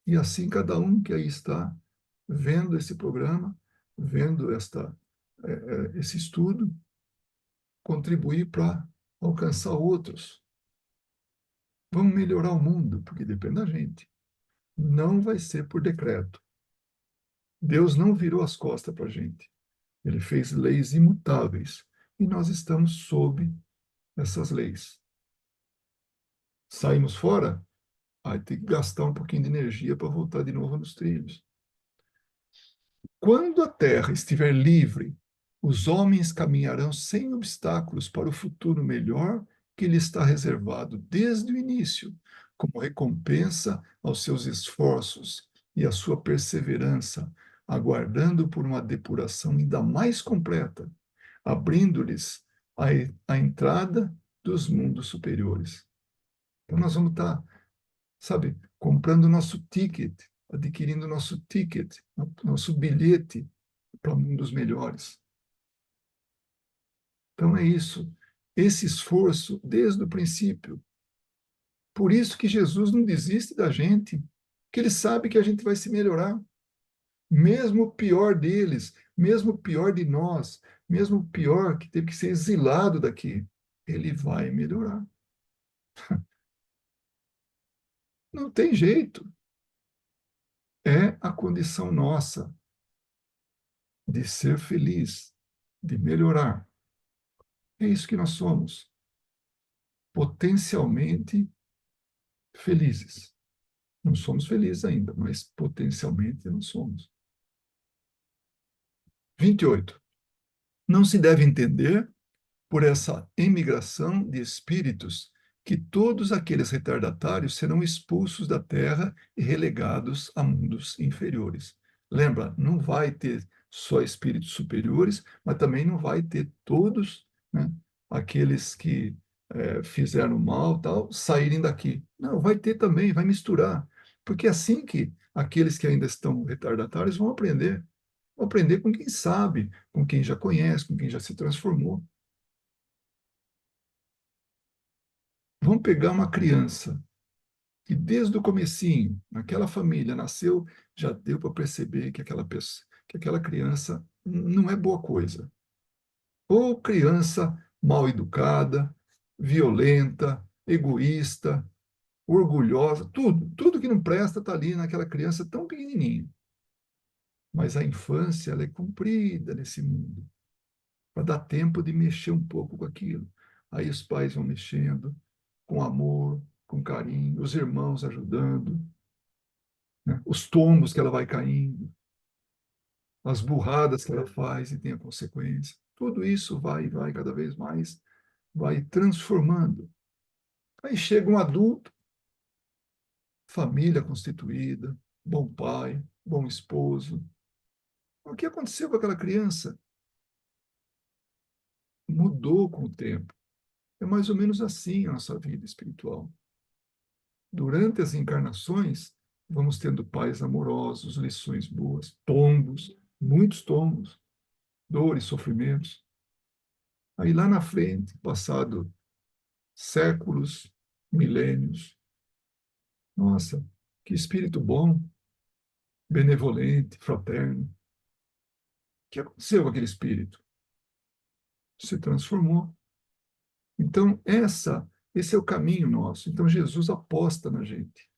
E assim cada um que aí está vendo esse programa, vendo esse estudo, contribuir para alcançar outros. Vamos melhorar o mundo, porque depende da gente. Não vai ser por decreto. Deus não virou as costas para a gente. Ele fez leis imutáveis e nós estamos sob essas leis. Saímos fora, aí tem que gastar um pouquinho de energia para voltar de novo nos trilhos. Quando a terra estiver livre, os homens caminharão sem obstáculos para o futuro melhor que lhe está reservado desde o início, como recompensa aos seus esforços e à sua perseverança, aguardando por uma depuração ainda mais completa, abrindo-lhes a entrada dos mundos superiores. Então, nós vamos estar, sabe, comprando nosso ticket, adquirindo nosso ticket, nosso bilhete para mundos melhores. Então é isso, esse esforço desde o princípio. Por isso que Jesus não desiste da gente, que ele sabe que a gente vai se melhorar. Mesmo o pior deles, mesmo o pior de nós, mesmo o pior que teve que ser exilado daqui, ele vai melhorar. Não tem jeito. É a condição nossa de ser feliz, de melhorar. É isso que nós somos, potencialmente felizes. Não somos felizes ainda, mas potencialmente não somos. 28. Não se deve entender por essa emigração de espíritos que todos aqueles retardatários serão expulsos da terra e relegados a mundos inferiores. Lembra, não vai ter só espíritos superiores, mas também não vai ter todos, né, aqueles que fizeram mal, tal, saírem daqui. Não, vai ter também, vai misturar. Porque é assim que aqueles que ainda estão retardatários vão aprender. Vão aprender com quem sabe, com quem já conhece, com quem já se transformou. Vamos pegar uma criança que desde o comecinho, naquela família, nasceu, já deu para perceber que aquela pessoa, que aquela criança não é boa coisa. Ou criança mal educada, violenta, egoísta, orgulhosa, tudo que não presta está ali naquela criança tão pequenininha. Mas a infância, ela é comprida nesse mundo, para dar tempo de mexer um pouco com aquilo. Aí os pais vão mexendo, com amor, com carinho, os irmãos ajudando, né? Os tombos que ela vai caindo, as burradas que ela faz e tem a consequência. Tudo isso vai cada vez mais, vai transformando. Aí chega um adulto, família constituída, bom pai, bom esposo. O que aconteceu com aquela criança? Mudou com o tempo. É mais ou menos assim a nossa vida espiritual. Durante as encarnações, vamos tendo pais amorosos, lições boas, tombos, muitos tombos, dores, sofrimentos. Aí lá na frente, passado séculos, milênios, nossa, que espírito bom, benevolente, fraterno. O que aconteceu com aquele espírito? Se transformou. Então, esse é o caminho nosso. Então, Jesus aposta na gente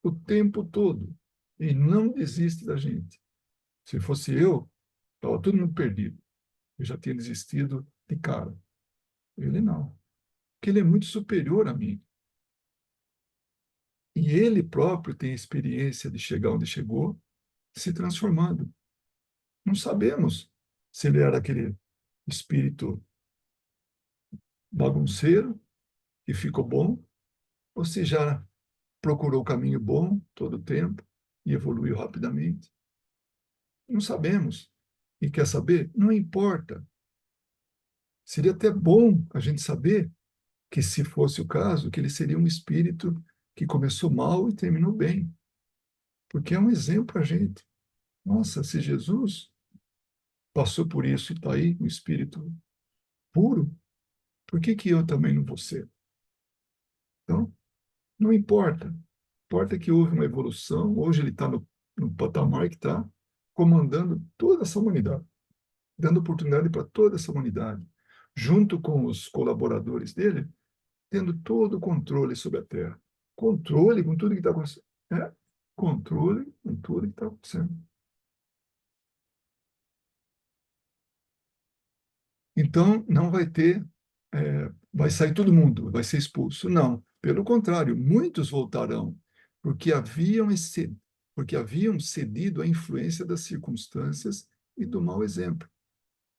o tempo todo e não desiste da gente. Se fosse eu, estava todo mundo perdido. Eu já tinha desistido de cara. Ele não. Porque ele é muito superior a mim. E ele próprio tem a experiência de chegar onde chegou, se transformando. Não sabemos se ele era aquele espírito bagunceiro que ficou bom, ou se já procurou o caminho bom todo o tempo e evoluiu rapidamente. Não sabemos. E quer saber? Não importa. Seria até bom a gente saber que, se fosse o caso, que ele seria um espírito que começou mal e terminou bem. Porque é um exemplo para a gente. Nossa, se Jesus passou por isso e está aí, um espírito puro, por que que eu também não vou ser? Então, não importa. Importa que houve uma evolução. Hoje ele está no patamar que está, comandando toda essa humanidade, dando oportunidade para toda essa humanidade, junto com os colaboradores dele, tendo todo o controle sobre a Terra. Controle com tudo que está acontecendo. É, controle com tudo que está acontecendo. Então, não vai ter, vai sair todo mundo, vai ser expulso. Não, pelo contrário, muitos voltarão, porque porque haviam cedido à influência das circunstâncias e do mau exemplo.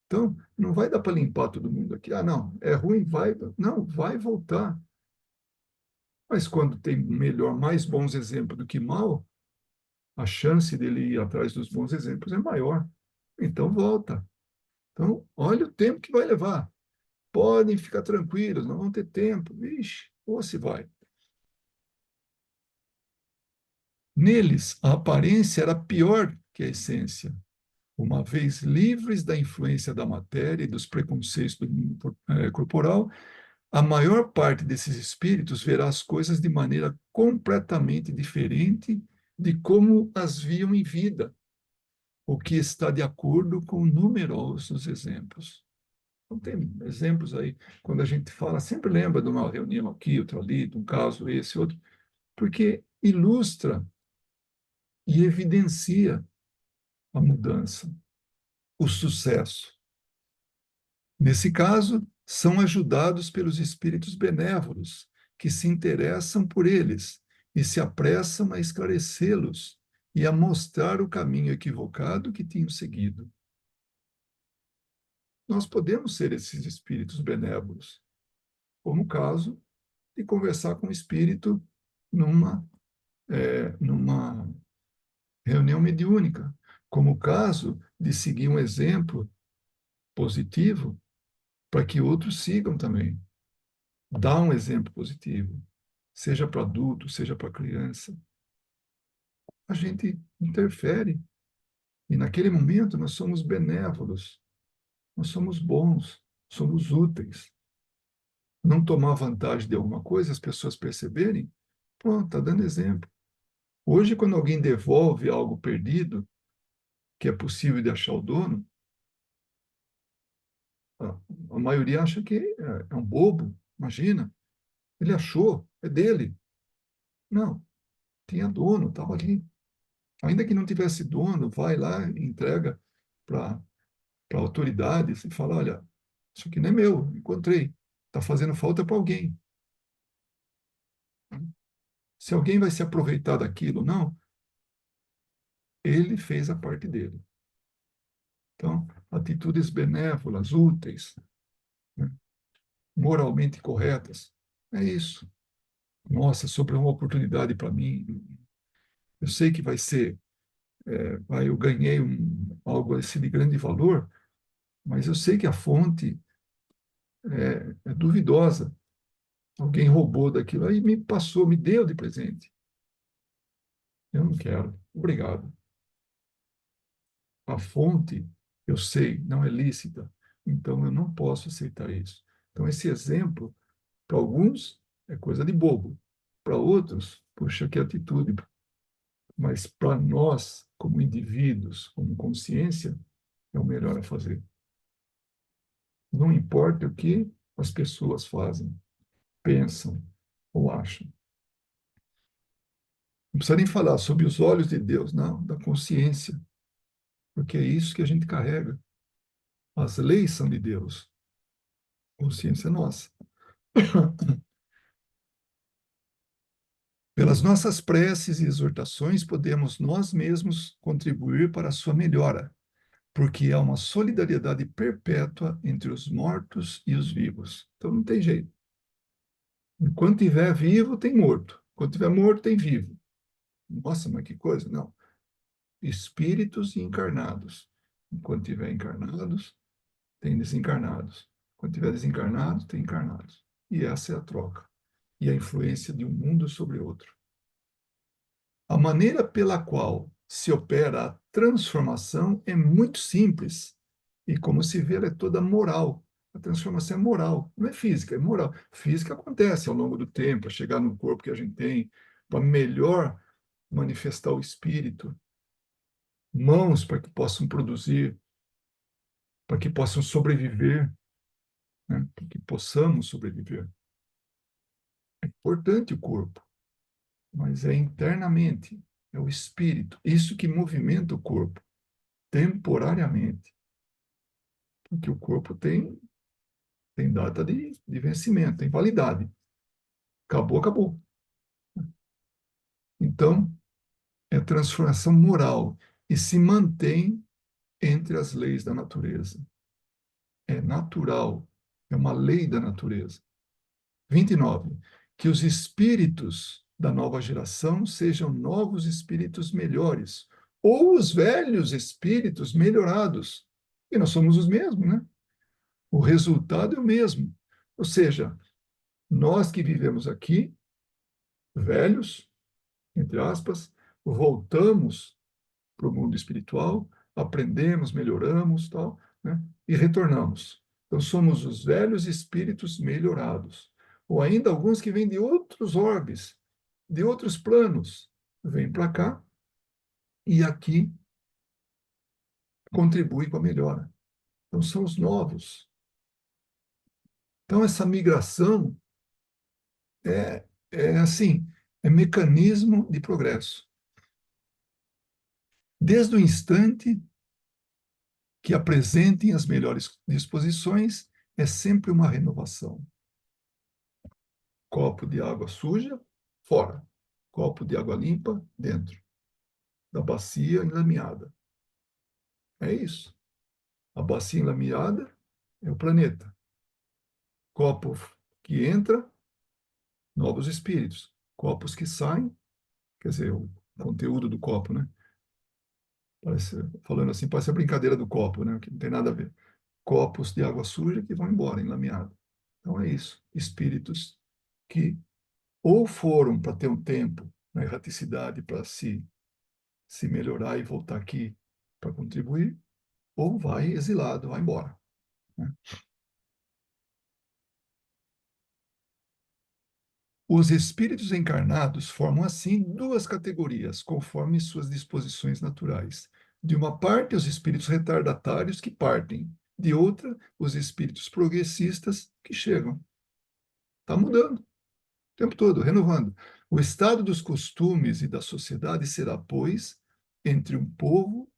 Então, não vai dar para limpar todo mundo aqui. Ah, não, é ruim, vai. Não, vai voltar. Mas quando tem melhor, mais bons exemplos do que mal, a chance dele ir atrás dos bons exemplos é maior. Então, volta. Então, olha o tempo que vai levar. Podem ficar tranquilos, não vão ter tempo. Vixe, ou se vai. Neles, a aparência era pior que a essência. Uma vez livres da influência da matéria e dos preconceitos do mundo corporal, a maior parte desses espíritos verá as coisas de maneira completamente diferente de como as viam em vida, o que está de acordo com numerosos exemplos. Então, tem exemplos aí, quando a gente fala, sempre lembra de uma reunião aqui, outra ali, de um caso esse, outro. porque ilustra e evidencia a mudança, o sucesso. Nesse caso, são ajudados pelos espíritos benévolos, que se interessam por eles e se apressam a esclarecê-los e a mostrar o caminho equivocado que tinham seguido. Nós podemos ser esses espíritos benévolos, como o caso de conversar com o espírito numa reunião mediúnica, como o caso de seguir um exemplo positivo para que outros sigam também. Dá um exemplo positivo, seja para adulto, seja para criança. A gente interfere e naquele momento nós somos benévolos, nós somos bons, somos úteis. Não tomar vantagem de alguma coisa, as pessoas perceberem, pronto, está dando exemplo. Hoje, quando alguém devolve algo perdido, que é possível de achar o dono, a, a maioria acha que é um bobo, imagina. Ele achou, é dele. Não, tinha dono, estava ali. Ainda que não tivesse dono, vai lá e entrega para autoridades e fala, olha, isso aqui não é meu, encontrei. Está fazendo falta para alguém. Se alguém vai se aproveitar daquilo, não, ele fez a parte dele. Então, atitudes benévolas, úteis, né, moralmente corretas, é isso. Nossa, sobre uma oportunidade para mim, eu sei que vai ser, eu ganhei algo assim de grande valor, mas eu sei que a fonte é duvidosa. Alguém roubou daquilo aí, me passou, me deu de presente. Eu não quero. Obrigado. A fonte, eu sei, não é lícita. Então, eu não posso aceitar isso. Então, esse exemplo, para alguns, é coisa de bobo. Para outros, puxa, que atitude. Mas para nós, como indivíduos, como consciência, é o melhor a fazer. Não importa o que as pessoas fazem, pensam ou acham. Não precisa nem falar sobre os olhos de Deus, não, da consciência, porque é isso que a gente carrega. As leis são de Deus, a consciência é nossa. Pelas nossas preces e exortações, podemos nós mesmos contribuir para a sua melhora, porque há uma solidariedade perpétua entre os mortos e os vivos. Então não tem jeito. Enquanto tiver vivo, tem morto. Enquanto tiver morto, tem vivo. Nossa, mas que coisa? Não. Espíritos e encarnados. Enquanto tiver encarnados, tem desencarnados. Quando tiver desencarnados, tem encarnados. E essa é a troca. E a influência de um mundo sobre outro. A maneira pela qual se opera a transformação é muito simples. E como se vê, ela é toda moral. A transformação é moral, não é física, é moral. Física acontece ao longo do tempo, a chegar no corpo que a gente tem, para melhor manifestar o espírito, mãos para que possam produzir, para que possam sobreviver, né? Para que possamos sobreviver. É importante o corpo, mas é internamente, é o espírito, isso que movimenta o corpo, temporariamente, porque o corpo tem data de vencimento, tem validade. Acabou, acabou. Então, é transformação moral e se mantém entre as leis da natureza. É natural, é uma lei da natureza. 29. Que os espíritos da nova geração sejam novos espíritos melhores, ou os velhos espíritos melhorados. E nós somos os mesmos, né? O resultado é o mesmo. Ou seja, nós que vivemos aqui, velhos, entre aspas, voltamos para o mundo espiritual, aprendemos, melhoramos, tal, né? E retornamos. Então, somos os velhos espíritos melhorados. Ou ainda alguns que vêm de outros orbes, de outros planos, vêm para cá e aqui contribuem com a melhora. Então, são os novos. Então, essa migração é assim, é mecanismo de progresso. Desde o instante que apresentem as melhores disposições, é sempre uma renovação. Copo de água suja, fora. Copo de água limpa, dentro. Da bacia enlameada. É isso. A bacia enlameada é o planeta. Copo que entra, novos espíritos. Copos que saem, quer dizer, o conteúdo do copo, né? Parece, falando assim, parece a brincadeira do copo, né? Que não tem nada a ver. Copos de água suja que vão embora, enlameado. Então é isso. Espíritos que ou foram para ter um tempo na erraticidade para se melhorar e voltar aqui para contribuir, ou vai exilado, vai embora, né? Os espíritos encarnados formam, assim, duas categorias, conforme suas disposições naturais. De uma parte, os espíritos retardatários que partem, de outra, os espíritos progressistas que chegam. Está mudando o tempo todo, renovando. O estado dos costumes e da sociedade será, pois, entre um povo,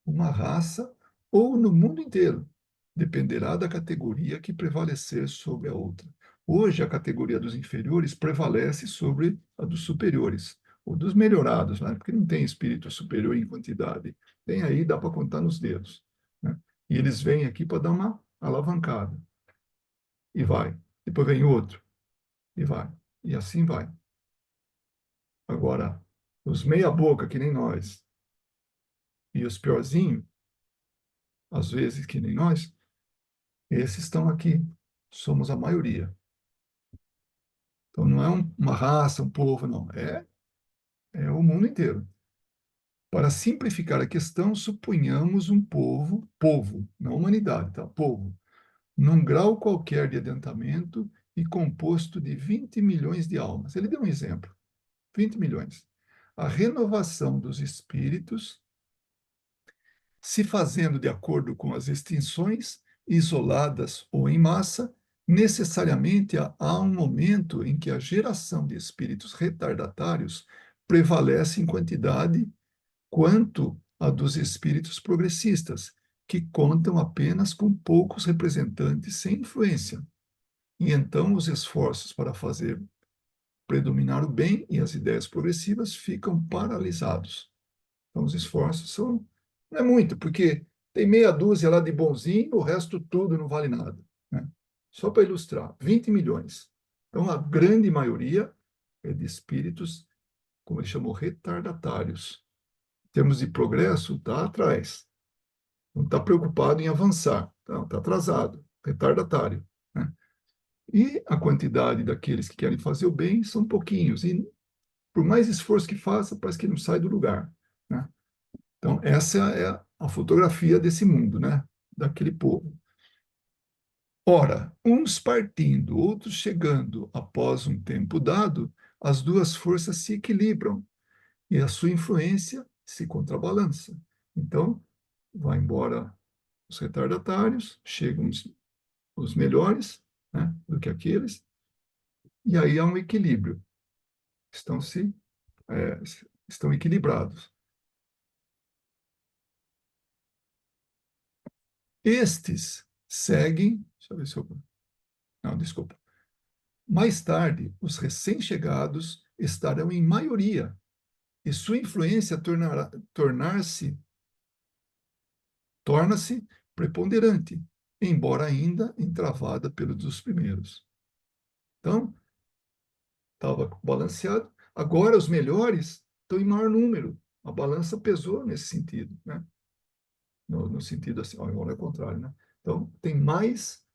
uma raça ou no mundo inteiro. Dependerá da categoria que prevalecer sobre a outra. Hoje, a categoria dos inferiores prevalece sobre a dos superiores, ou dos melhorados, né? Porque não tem espírito superior em quantidade. Tem aí, dá para contar nos dedos, né? E eles vêm aqui para dar uma alavancada. E vai. Depois vem outro, e vai. E assim vai. Agora, os meia-boca, que nem nós, e os piorzinhos, às vezes que nem nós, esses estão aqui. Somos a maioria. Então, não é uma raça, um povo, não. É o mundo inteiro. Para simplificar a questão, suponhamos um povo, não humanidade, tá? Povo, num grau qualquer de adiantamento e composto de 20 milhões de almas. Ele deu um exemplo: 20 milhões. A renovação dos espíritos se fazendo de acordo com as extinções, isoladas ou em massa, necessariamente há um momento em que a geração de espíritos retardatários prevalece em quantidade quanto a dos espíritos progressistas, que contam apenas com poucos representantes sem influência. E então os esforços para fazer predominar o bem e as ideias progressivas ficam paralisados. Então, os esforços são. Não é muito, porque tem meia dúzia lá de bonzinho, o resto tudo não vale nada, né? Só para ilustrar, 20 milhões. Então, a grande maioria é de espíritos, como ele chamou, retardatários. Em termos de progresso, está atrás. Não está preocupado em avançar, está atrasado, retardatário, né? E a quantidade daqueles que querem fazer o bem são pouquinhos. E, por mais esforço que faça, parece que não sai do lugar, né? Então, essa é a fotografia desse mundo, né? Daquele povo. Ora, uns partindo, outros chegando após um tempo dado, as duas forças se equilibram e a sua influência se contrabalança. Então, vai embora os retardatários, chegam os melhores, né, do que aqueles, e aí há um equilíbrio. Estão se é, estão equilibrados. Estes seguem, deixa eu ver se eu, não, desculpa. Mais tarde, os recém-chegados estarão em maioria e sua influência torna-se preponderante, embora ainda entravada pelos dos primeiros. Então, estava balanceado. Agora, os melhores estão em maior número. A balança pesou nesse sentido, né? No sentido assim, agora é o contrário, né? Então, tem mais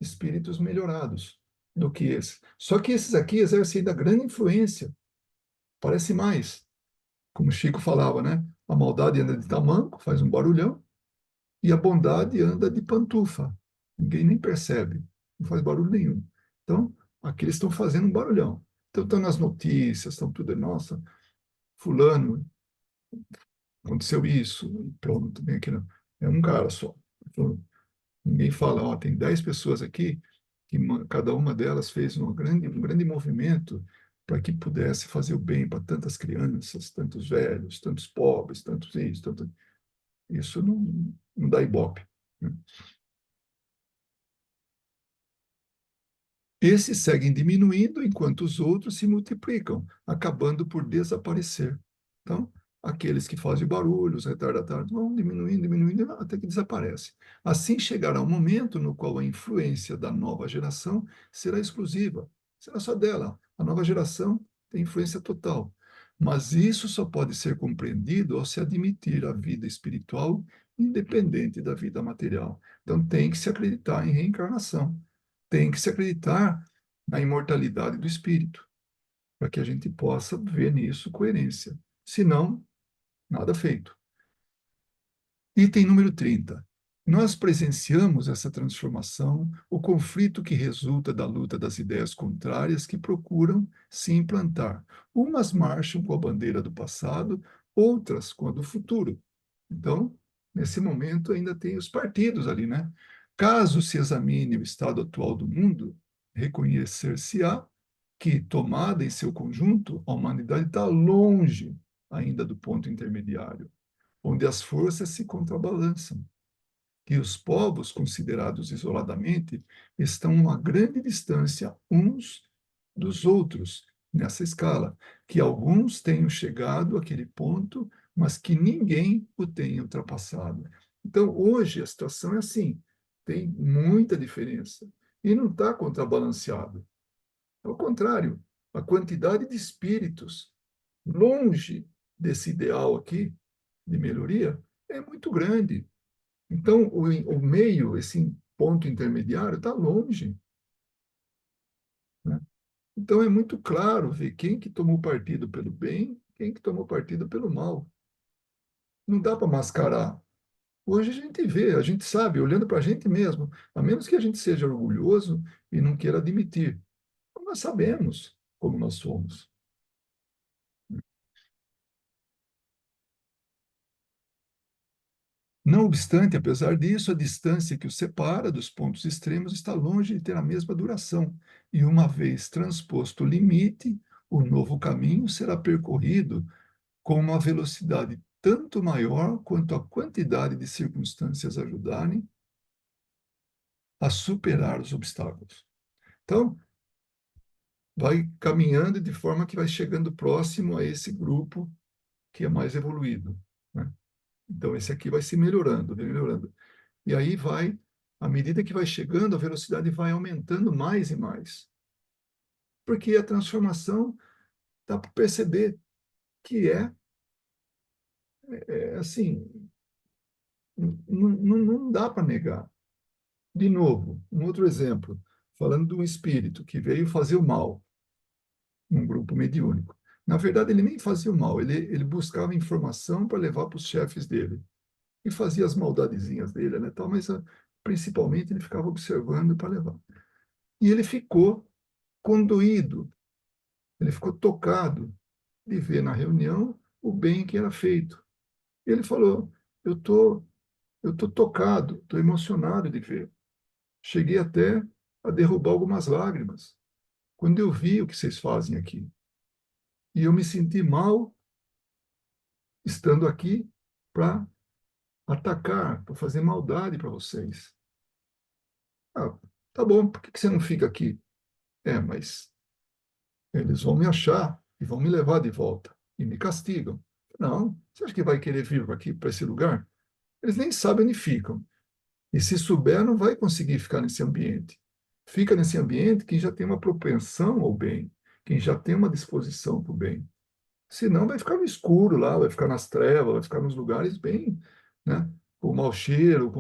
espíritos melhorados do que esses. Só que esses aqui exercem ainda grande influência. Parece mais. Como Chico falava, né? A maldade anda de tamanco, faz um barulhão, e a bondade anda de pantufa. Ninguém nem percebe, não faz barulho nenhum. Então, aqui eles estão fazendo um barulhão. Então, estão nas notícias, estão tudo, nossa, fulano, aconteceu isso, e pronto, bem aqui não. É um cara só. Então, ninguém fala, ó, tem 10 pessoas aqui, que cada uma delas fez um grande movimento para que pudesse fazer o bem para tantas crianças, tantos velhos, tantos pobres, tantos isso, tanto... Isso não dá ibope, né? Esses seguem diminuindo enquanto os outros se multiplicam, acabando por desaparecer. Então, aqueles que fazem barulho, os retardatários, vão diminuindo, diminuindo, até que desaparece. Assim chegará um momento no qual a influência da nova geração será exclusiva, será só dela. A nova geração tem influência total. Mas isso só pode ser compreendido ao se admitir a vida espiritual independente da vida material. Então, tem que se acreditar em reencarnação, tem que se acreditar na imortalidade do espírito, para que a gente possa ver nisso coerência. Senão, nada feito. Item número 30. Nós presenciamos essa transformação, o conflito que resulta da luta das ideias contrárias que procuram se implantar. Umas marcham com a bandeira do passado, outras com a do futuro. Então, nesse momento, ainda tem os partidos ali, né? Caso se examine o estado atual do mundo, reconhecer-se-á que, tomada em seu conjunto, a humanidade está longe ainda do ponto intermediário, onde as forças se contrabalançam, que os povos considerados isoladamente estão a uma grande distância uns dos outros nessa escala, que alguns tenham chegado àquele ponto, mas que ninguém o tenha ultrapassado. Então, hoje a situação é assim, tem muita diferença e não está contrabalanceado. Ao contrário, a quantidade de espíritos longe desse ideal aqui de melhoria é muito grande. Então, o meio, esse ponto intermediário, está longe, né? Então, é muito claro ver quem que tomou partido pelo bem, quem que tomou partido pelo mal. Não dá para mascarar. Hoje a gente vê, a gente sabe, olhando para a gente mesmo, a menos que a gente seja orgulhoso e não queira admitir. Nós sabemos como nós somos. Não obstante, apesar disso, a distância que os separa dos pontos extremos está longe de ter a mesma duração, e uma vez transposto o limite, o novo caminho será percorrido com uma velocidade tanto maior quanto a quantidade de circunstâncias ajudarem a superar os obstáculos. Então, vai caminhando de forma que vai chegando próximo a esse grupo que é mais evoluído, né? Então, esse aqui vai se melhorando, vai melhorando. E aí vai, à medida que vai chegando, a velocidade vai aumentando mais e mais. Porque a transformação dá para perceber que é assim, não dá para negar. De novo, um outro exemplo, falando de um espírito que veio fazer o mal num grupo mediúnico. Na verdade, ele nem fazia o mal, ele buscava informação para levar para os chefes dele. E fazia as maldadezinhas dele, né, tal, mas principalmente ele ficava observando para levar. E ele ficou condoído, ele ficou tocado de ver na reunião o bem que era feito. Ele falou: eu tô tocado, estou emocionado de ver. Cheguei até a derrubar algumas lágrimas quando eu vi o que vocês fazem aqui. E eu me senti mal estando aqui para atacar, para fazer maldade para vocês. Ah, tá bom, por que você não fica aqui? É, mas eles vão me achar e vão me levar de volta e me castigam. Não, você acha que vai querer vir aqui para esse lugar? Eles nem sabem onde ficam. E se souber, não vai conseguir ficar nesse ambiente. Fica nesse ambiente quem já tem uma propensão ao bem, quem já tem uma disposição para o bem. Senão vai ficar no escuro lá, vai ficar nas trevas, vai ficar nos lugares bem, né? Com mau cheiro,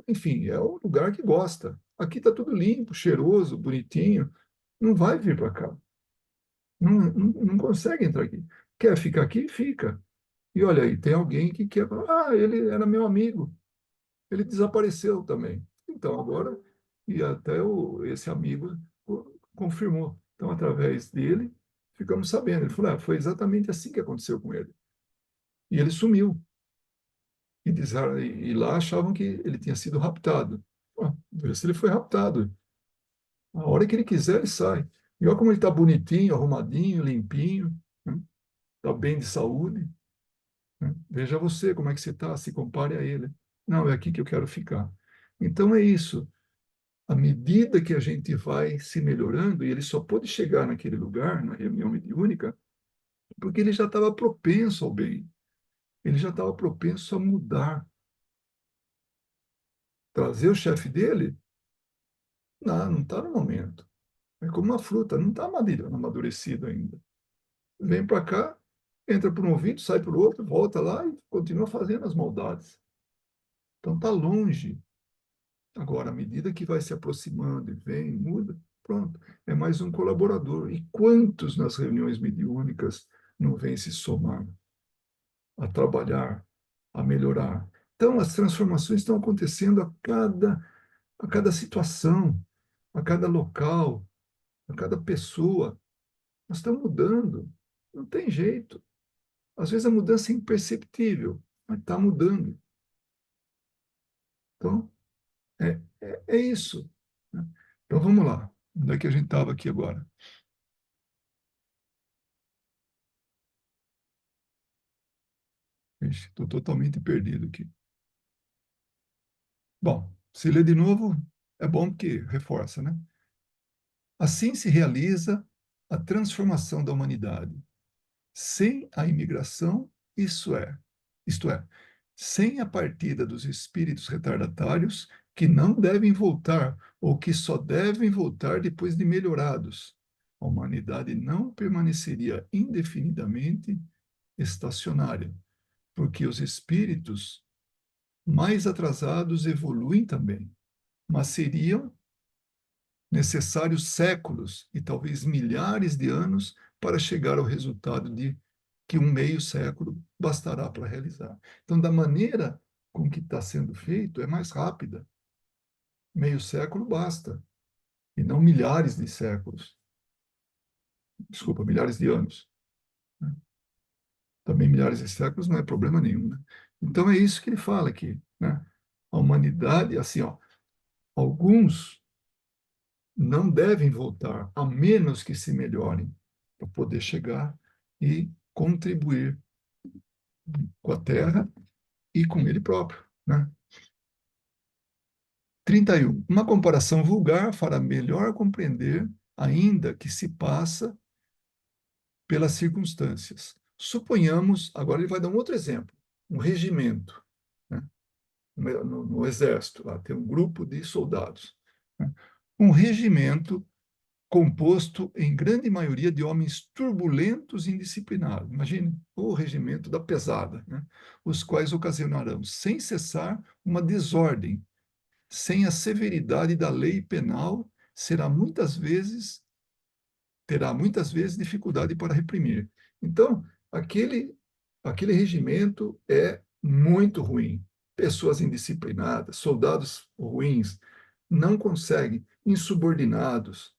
enfim, é o lugar que gosta. Aqui está tudo limpo, cheiroso, bonitinho. Não vai vir para cá. Não consegue entrar aqui. Quer ficar aqui? Fica. E olha aí, tem alguém que quer. Ah, ele era meu amigo. Ele desapareceu também. Então, agora, e até esse amigo confirmou. Então, através dele, ficamos sabendo. Ele falou: foi exatamente assim que aconteceu com ele. E ele sumiu. E lá achavam que ele tinha sido raptado. Vê se ele foi raptado. A hora que ele quiser, ele sai. E olha como ele está bonitinho, arrumadinho, limpinho, né? Está bem de saúde, né? Veja você como é que você está, se compare a ele. Não, é aqui que eu quero ficar. Então é isso. À medida que a gente vai se melhorando, e ele só pôde chegar naquele lugar, na reunião mediúnica, porque ele já estava propenso ao bem. Ele já estava propenso a mudar. Trazer o chefe dele? Não está no momento. É como uma fruta, não está amadurecido ainda. Vem para cá, entra por um ouvido, sai por outro, volta lá e continua fazendo as maldades. Então está longe. Agora, à medida que vai se aproximando e vem, muda, pronto, é mais um colaborador. E quantos nas reuniões mediúnicas não vêm se somar, a trabalhar, a melhorar? Então, as transformações estão acontecendo a cada situação, a cada local, a cada pessoa. Nós estamos mudando, não tem jeito. Às vezes a mudança é imperceptível, mas está mudando. Então, é isso, né? Então, vamos lá. Onde é que a gente estava aqui agora? Estou totalmente perdido aqui. Bom, se ler de novo, é bom porque reforça, né? Assim se realiza a transformação da humanidade. Sem a imigração, isto é, sem a partida dos espíritos retardatários que não devem voltar ou que só devem voltar depois de melhorados, a humanidade não permaneceria indefinidamente estacionária, porque os espíritos mais atrasados evoluem também, mas seriam necessários séculos e talvez milhares de anos para chegar ao resultado de que um meio século bastará para realizar. Então, da maneira com que está sendo feito, é mais rápida. Meio século basta, e não milhares de séculos. Desculpa, milhares de anos, né? Também milhares de séculos não é problema nenhum, né? Então, é isso que ele fala aqui, né? A humanidade, assim, ó, alguns não devem voltar, a menos que se melhorem, para poder chegar e contribuir com a Terra e com ele próprio, né? 31. Uma comparação vulgar fará melhor compreender, ainda que se passa pelas circunstâncias. Suponhamos, agora ele vai dar um outro exemplo, um regimento, né? No exército, lá tem um grupo de soldados, né? Um regimento composto em grande maioria de homens turbulentos e indisciplinados. Imagine o regimento da pesada, né? Os quais ocasionarão, sem cessar, uma desordem, sem a severidade da lei penal, terá muitas vezes dificuldade para reprimir. Então, aquele regimento é muito ruim. Pessoas indisciplinadas, soldados ruins, não conseguem, insubordinados,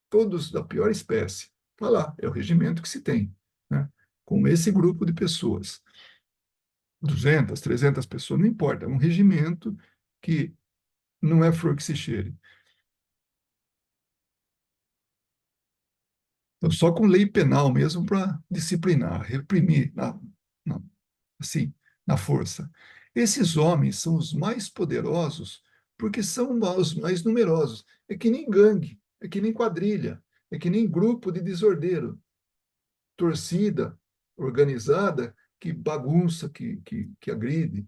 todos da pior espécie. Está lá, é o regimento que se tem, né? Com esse grupo de pessoas, 200, 300 pessoas, não importa, é um regimento que não é flor que se cheire. Então, só com lei penal mesmo para disciplinar, reprimir, na, assim, na força. Esses homens são os mais poderosos porque são os mais numerosos. É que nem gangue, é que nem quadrilha, é que nem grupo de desordeiro, torcida organizada que bagunça, que agride.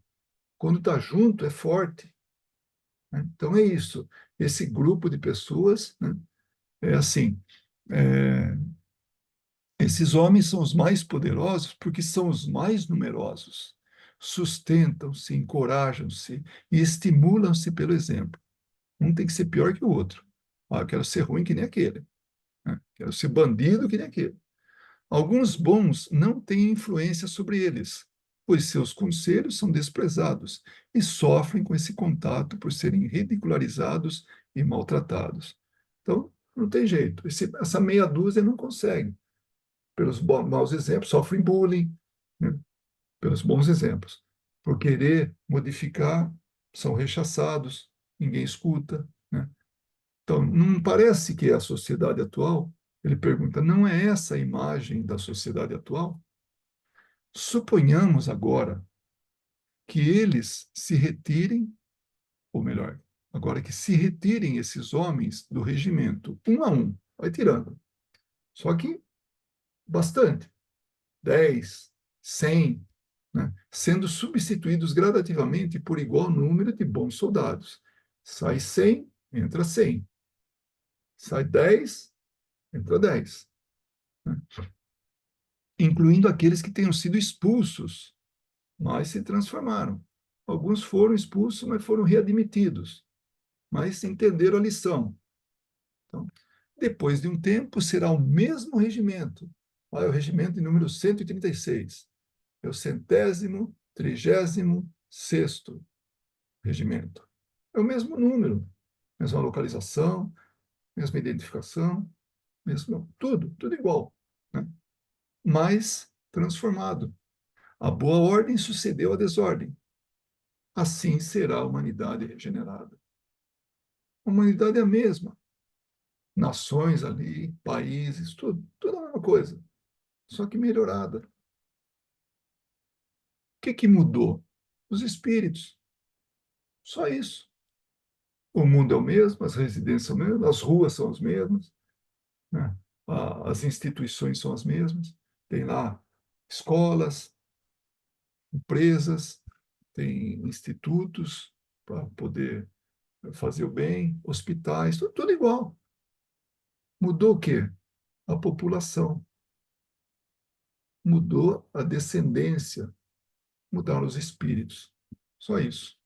Quando está junto, é forte, né? Então é isso. Esse grupo de pessoas, né, é assim. É, esses homens são os mais poderosos porque são os mais numerosos. Sustentam-se, encorajam-se e estimulam-se pelo exemplo. Um tem que ser pior que o outro. Ah, eu quero ser ruim que nem aquele, né? Quero ser bandido que nem aquele. Alguns bons não têm influência sobre eles, pois seus conselhos são desprezados e sofrem com esse contato por serem ridicularizados e maltratados. Então, não tem jeito. Essa meia dúzia não consegue. Pelos maus exemplos, sofrem bullying, né? Pelos bons exemplos. Por querer modificar, são rechaçados, ninguém escuta, né? Então, não parece que a sociedade atual Ele pergunta: não é essa a imagem da sociedade atual? Suponhamos agora que eles se retirem, ou melhor, agora que se retirem esses homens do regimento, um a um, vai tirando. Só que bastante, 10, 100, né? Sendo substituídos gradativamente por igual número de bons soldados. Sai 100, entra 100. Sai 10, entra 10. Né? Incluindo aqueles que tenham sido expulsos, mas se transformaram. Alguns foram expulsos, mas foram readmitidos, mas entenderam a lição. Então, depois de um tempo, será o mesmo regimento. Olha, o regimento de número 136. É o 136º regimento. É o mesmo número, mesma localização, mesma identificação, mesmo tudo igual, né? Mas transformado. A boa ordem sucedeu à desordem. Assim será a humanidade regenerada. A humanidade é a mesma. Nações ali, países, tudo a mesma coisa, só que melhorada. O que mudou? Os espíritos. Só isso. O mundo é o mesmo, as residências são as mesmas, as ruas são as mesmas, né? As instituições são as mesmas. Tem lá escolas, empresas, tem institutos para poder fazer o bem, hospitais, tudo igual. Mudou o quê? A população. Mudou a descendência, mudaram os espíritos. Só isso.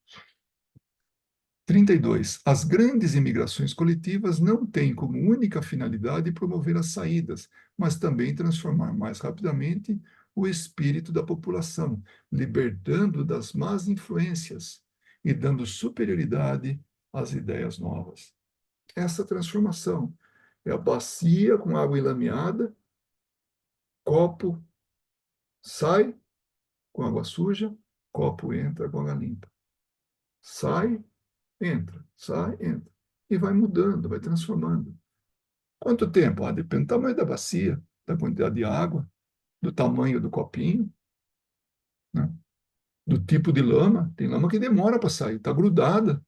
32. As grandes imigrações coletivas não têm como única finalidade promover as saídas, mas também transformar mais rapidamente o espírito da população, libertando das más influências e dando superioridade às ideias novas. Essa transformação é a bacia com água enlameada, copo sai com água suja, copo entra com água limpa. Sai, entra, sai, entra. E vai mudando, vai transformando. Quanto tempo? Ah, depende do tamanho da bacia, da quantidade de água, do tamanho do copinho, né? Do tipo de lama. Tem lama que demora para sair, está grudada.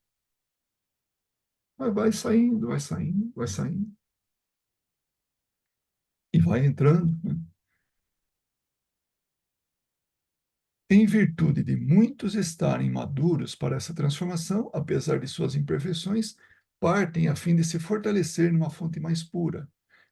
Mas vai saindo, vai saindo, vai saindo. E vai entrando, né? Em virtude de muitos estarem maduros para essa transformação, apesar de suas imperfeições, partem a fim de se fortalecer numa fonte mais pura.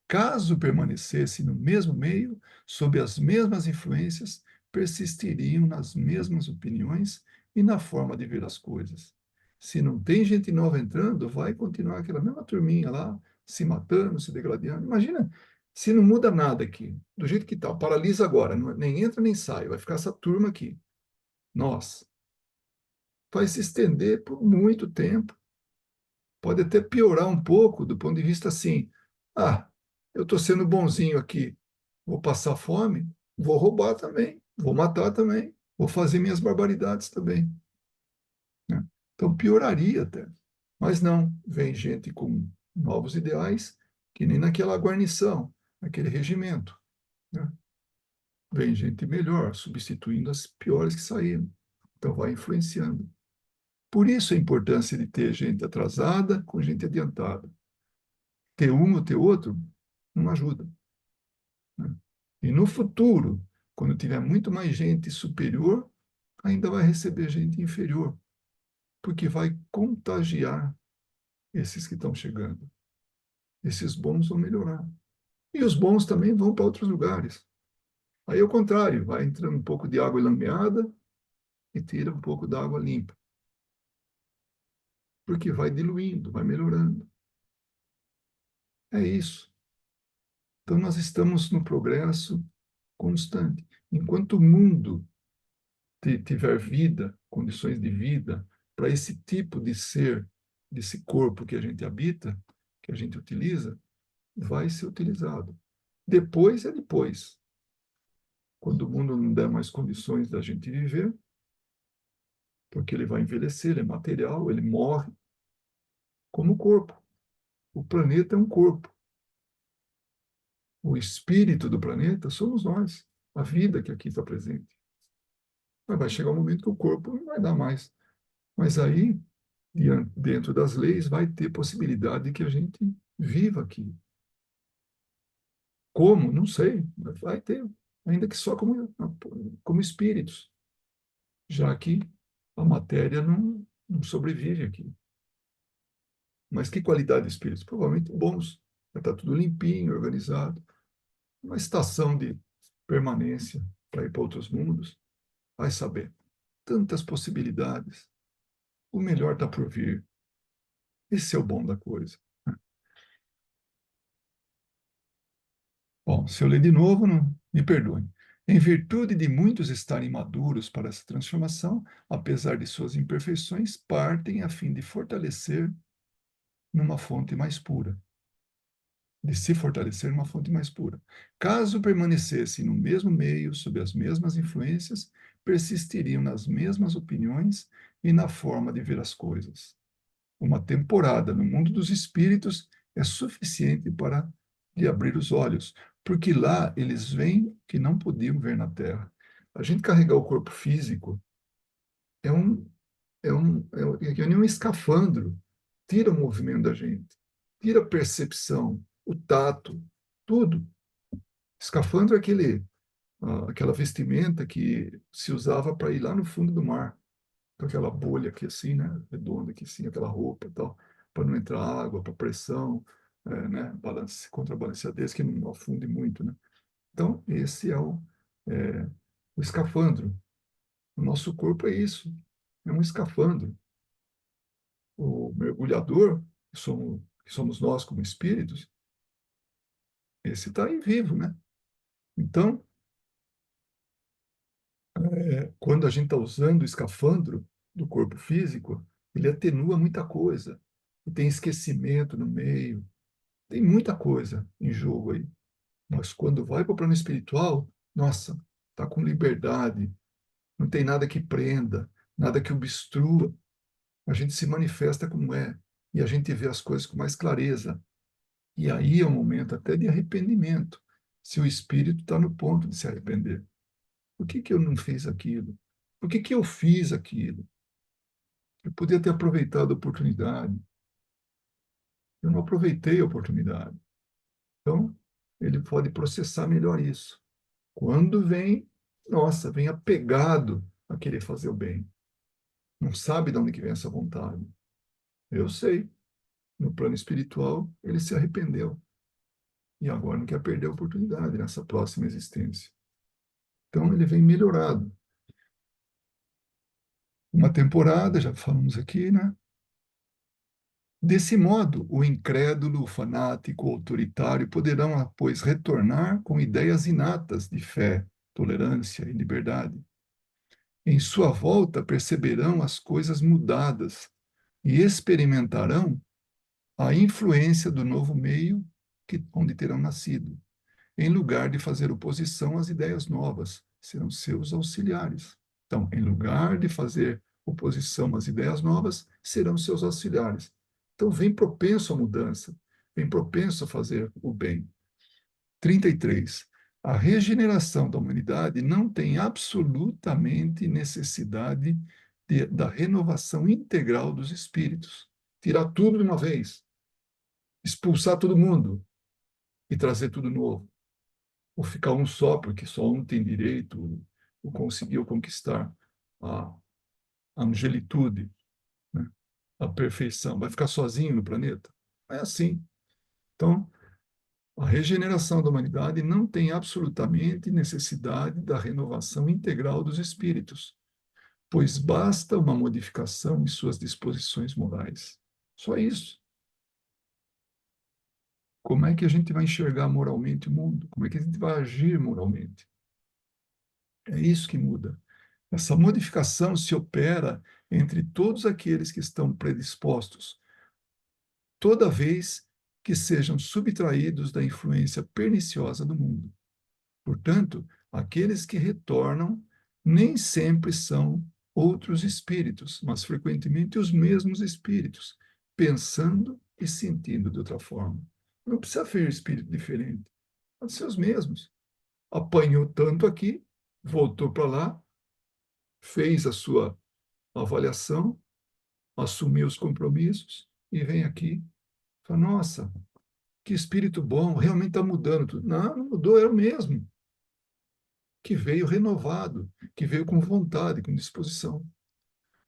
Caso permanecesse no mesmo meio, sob as mesmas influências, persistiriam nas mesmas opiniões e na forma de ver as coisas. Se não tem gente nova entrando, vai continuar aquela mesma turminha lá, se matando, se degradando. Imagina se não muda nada aqui, do jeito que está, paralisa agora, nem entra nem sai, vai ficar essa turma aqui. Nós. Vai se estender por muito tempo. Pode até piorar um pouco do ponto de vista assim, ah, eu estou sendo bonzinho aqui, vou passar fome, vou roubar também, vou matar também, vou fazer minhas barbaridades também, né? Então pioraria até. Mas não, vem gente com novos ideais, que nem naquela guarnição, naquele regimento, né? Vem gente melhor, substituindo as piores que saíram. Então vai influenciando. Por isso a importância de ter gente atrasada com gente adiantada. Ter um ou ter outro não ajuda, né? E no futuro, quando tiver muito mais gente superior, ainda vai receber gente inferior, porque vai contagiar esses que estão chegando. Esses bons vão melhorar. E os bons também vão para outros lugares. Aí é o contrário, vai entrando um pouco de água enlameada e tira um pouco da água limpa, porque vai diluindo, vai melhorando. É isso. Então nós estamos no progresso constante. Enquanto o mundo tiver vida, condições de vida, para esse tipo de ser, desse corpo que a gente habita, que a gente utiliza, vai ser utilizado. Depois é depois. Quando o mundo não der mais condições da gente viver, porque ele vai envelhecer, ele é material, ele morre, como o corpo. O planeta é um corpo. O espírito do planeta somos nós, a vida que aqui está presente. Mas vai chegar um momento que o corpo não vai dar mais. Mas aí, dentro das leis, vai ter possibilidade de que a gente viva aqui. Como? Não sei. Mas vai ter, ainda que só como espíritos, já que a matéria não sobrevive aqui. Mas que qualidade de espíritos? Provavelmente bons. Vai estar tudo limpinho, organizado. Uma estação de permanência para ir para outros mundos. Vai saber. Tantas possibilidades. O melhor está por vir. Esse é o bom da coisa. Bom, se eu ler de novo, não, me perdoem. Em virtude de muitos estarem maduros para essa transformação, apesar de suas imperfeições, partem a fim de fortalecer numa fonte mais pura, de se fortalecer numa fonte mais pura. Caso permanecessem no mesmo meio, sob as mesmas influências, persistiriam nas mesmas opiniões e na forma de ver as coisas. Uma temporada no mundo dos espíritos é suficiente para lhe abrir os olhos, porque lá eles veem que não podiam ver na Terra. A gente carregar o corpo físico é um, é que nem um escafandro, tira o movimento da gente, tira a percepção, o tato, tudo. Escafandro é aquela vestimenta que se usava para ir lá no fundo do mar, com aquela bolha aqui assim, né, redonda aqui assim, aquela roupa e tal, para não entrar água, para pressão, né, contrabalanceadez que não afunde muito, né? Então, esse é o escafandro. O nosso corpo é isso, é um escafandro. O mergulhador, que somos nós como espíritos, esse está aí vivo, né? Então, quando a gente está usando o escafandro do corpo físico, ele atenua muita coisa. E tem esquecimento no meio, tem muita coisa em jogo aí. Mas quando vai para o plano espiritual, nossa, está com liberdade, não tem nada que prenda, nada que obstrua. A gente se manifesta como é e a gente vê as coisas com mais clareza. E aí é um momento até de arrependimento, se o espírito está no ponto de se arrepender. Por que que eu não fiz aquilo? Por que que eu fiz aquilo? Eu podia ter aproveitado a oportunidade. Eu não aproveitei a oportunidade. Então, ele pode processar melhor isso. Quando vem, nossa, vem apegado a querer fazer o bem. Não sabe de onde que vem essa vontade. Eu sei. No plano espiritual, ele se arrependeu. E agora não quer perder a oportunidade nessa próxima existência. Então, ele vem melhorado. Uma temporada, já falamos aqui, né? Desse modo, o incrédulo, o fanático, o autoritário poderão, pois, retornar com ideias inatas de fé, tolerância e liberdade. Em sua volta, perceberão as coisas mudadas e experimentarão a influência do novo meio onde terão nascido. Em lugar de fazer oposição às ideias novas, serão seus auxiliares. Então, em lugar de fazer oposição às ideias novas, serão seus auxiliares. Então, vem propenso à mudança, vem propenso a fazer o bem. 33. A regeneração da humanidade não tem absolutamente necessidade da renovação integral dos espíritos. Tirar tudo de uma vez, expulsar todo mundo e trazer tudo novo. Ou ficar um só, porque só um tem direito, ou conseguiu conquistar a angelitude, né? A perfeição. Vai ficar sozinho no planeta? É assim. Então, a regeneração da humanidade não tem absolutamente necessidade da renovação integral dos espíritos, pois basta uma modificação em suas disposições morais. Só isso. Como é que a gente vai enxergar moralmente o mundo? Como é que a gente vai agir moralmente? É isso que muda. Essa modificação se opera entre todos aqueles que estão predispostos, toda vez que sejam subtraídos da influência perniciosa do mundo. Portanto, aqueles que retornam nem sempre são outros espíritos, mas frequentemente os mesmos espíritos, pensando e sentindo de outra forma. Não precisa ser espírito diferente. Pode ser os mesmos. Apanhou tanto aqui, voltou para lá, fez a sua avaliação, assumiu os compromissos e vem aqui. Fala, nossa, que espírito bom, realmente está mudando tudo. Não, não mudou, é o mesmo, que veio renovado, que veio com vontade, com disposição.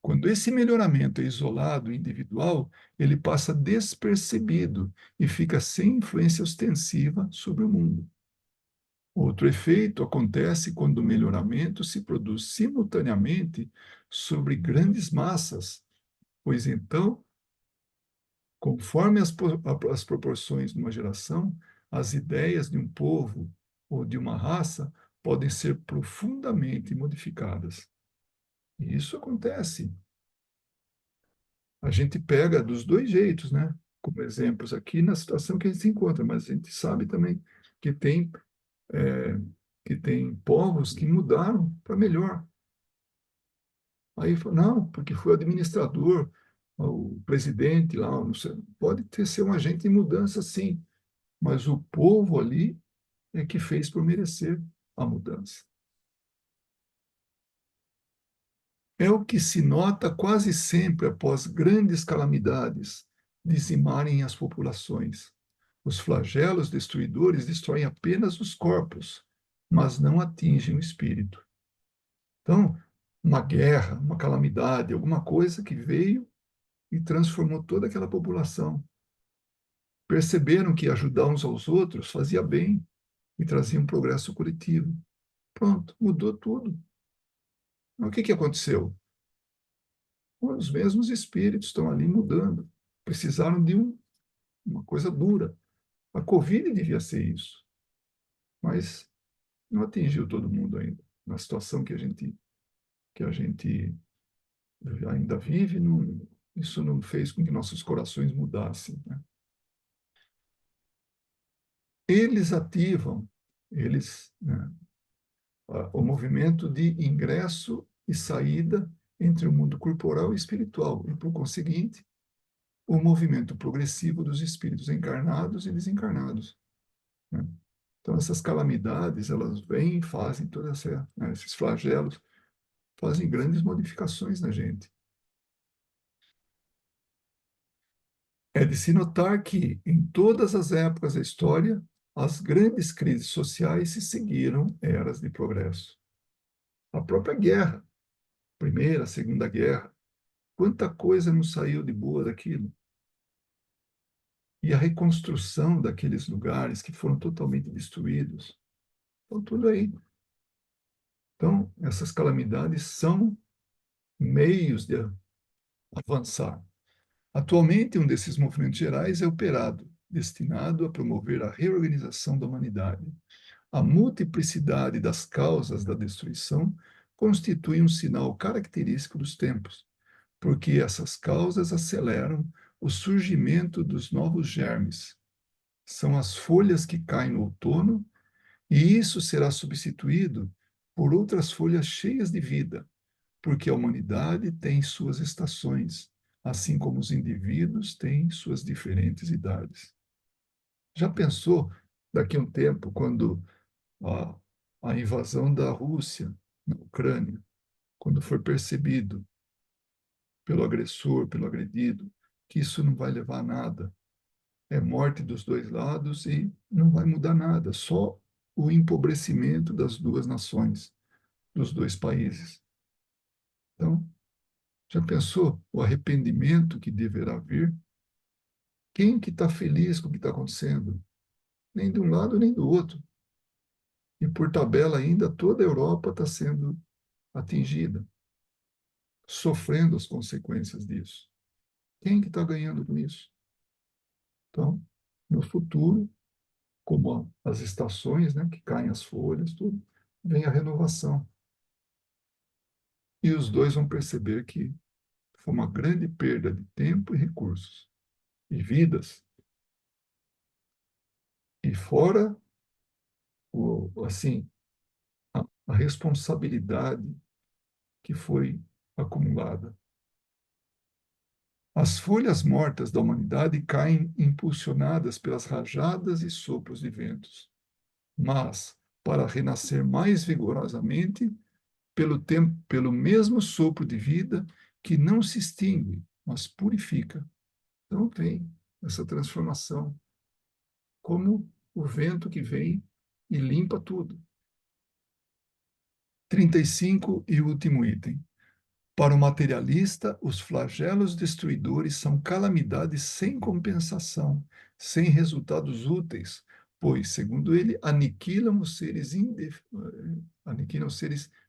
Quando esse melhoramento é isolado e individual, ele passa despercebido e fica sem influência ostensiva sobre o mundo. Outro efeito acontece quando o melhoramento se produz simultaneamente sobre grandes massas, pois então, conforme as proporções de uma geração, as ideias de um povo ou de uma raça podem ser profundamente modificadas. E isso acontece. A gente pega dos dois jeitos, né? Como exemplos aqui na situação que a gente se encontra, mas a gente sabe também que tem, é, que tem povos que mudaram para melhor. Aí fala, não, porque foi o administrador, o presidente lá, não sei, pode ter ser um agente de mudança, sim, mas o povo ali é que fez por merecer a mudança. É o que se nota quase sempre após grandes calamidades dizimarem as populações. Os flagelos destruidores destroem apenas os corpos, mas não atingem o espírito. Então, uma guerra, uma calamidade, alguma coisa que veio e transformou toda aquela população. Perceberam que ajudar uns aos outros fazia bem e trazia um progresso coletivo. Pronto, mudou tudo. Mas o que aconteceu? Os mesmos espíritos estão ali mudando. Precisaram de uma coisa dura. A Covid devia ser isso, mas não atingiu todo mundo ainda. Na situação que a gente ainda vive, não, isso não fez com que nossos corações mudassem, né? Eles ativam, né, o movimento de ingresso e saída entre o mundo corporal e espiritual, e, por conseguinte, o movimento progressivo dos espíritos encarnados e desencarnados, né? Então, essas calamidades, elas vêm e fazem né, esses flagelos, fazem grandes modificações na gente. É de se notar que, em todas as épocas da história, as grandes crises sociais se seguiram eras de progresso. A própria guerra, Primeira, Segunda Guerra, quanta coisa não saiu de boa daquilo? E a reconstrução daqueles lugares que foram totalmente destruídos. Então, tudo aí. Então, essas calamidades são meios de avançar. Atualmente, um desses movimentos gerais é operado, destinado a promover a reorganização da humanidade. A multiplicidade das causas da destruição constitui um sinal característico dos tempos, porque essas causas aceleram o surgimento dos novos germes. São as folhas que caem no outono, e isso será substituído por outras folhas cheias de vida, porque a humanidade tem suas estações, assim como os indivíduos têm suas diferentes idades. Já pensou daqui a um tempo, quando a, a invasão da Rússia na Ucrânia, quando for percebido pelo agressor, pelo agredido, que isso não vai levar a nada? É morte dos dois lados e não vai mudar nada, só o empobrecimento das duas nações, dos dois países. Então, já pensou o arrependimento que deverá vir? Quem que está feliz com o que está acontecendo? Nem de um lado nem do outro. E por tabela ainda toda a Europa está sendo atingida, sofrendo as consequências disso. Quem que está ganhando com isso? Então, no futuro, como as estações, né, que caem as folhas, tudo, vem a renovação. E os dois vão perceber que foi uma grande perda de tempo e recursos, e vidas. E fora, assim, a responsabilidade que foi acumulada. As folhas mortas da humanidade caem impulsionadas pelas rajadas e sopros de ventos. mas para renascer mais vigorosamente pelo mesmo sopro de vida que não se extingue, mas purifica. Então vem essa transformação, como o vento que vem e limpa tudo. 35 e último item. Para o materialista, os flagelos destruidores são calamidades sem compensação, sem resultados úteis, pois, segundo ele, aniquilam os seres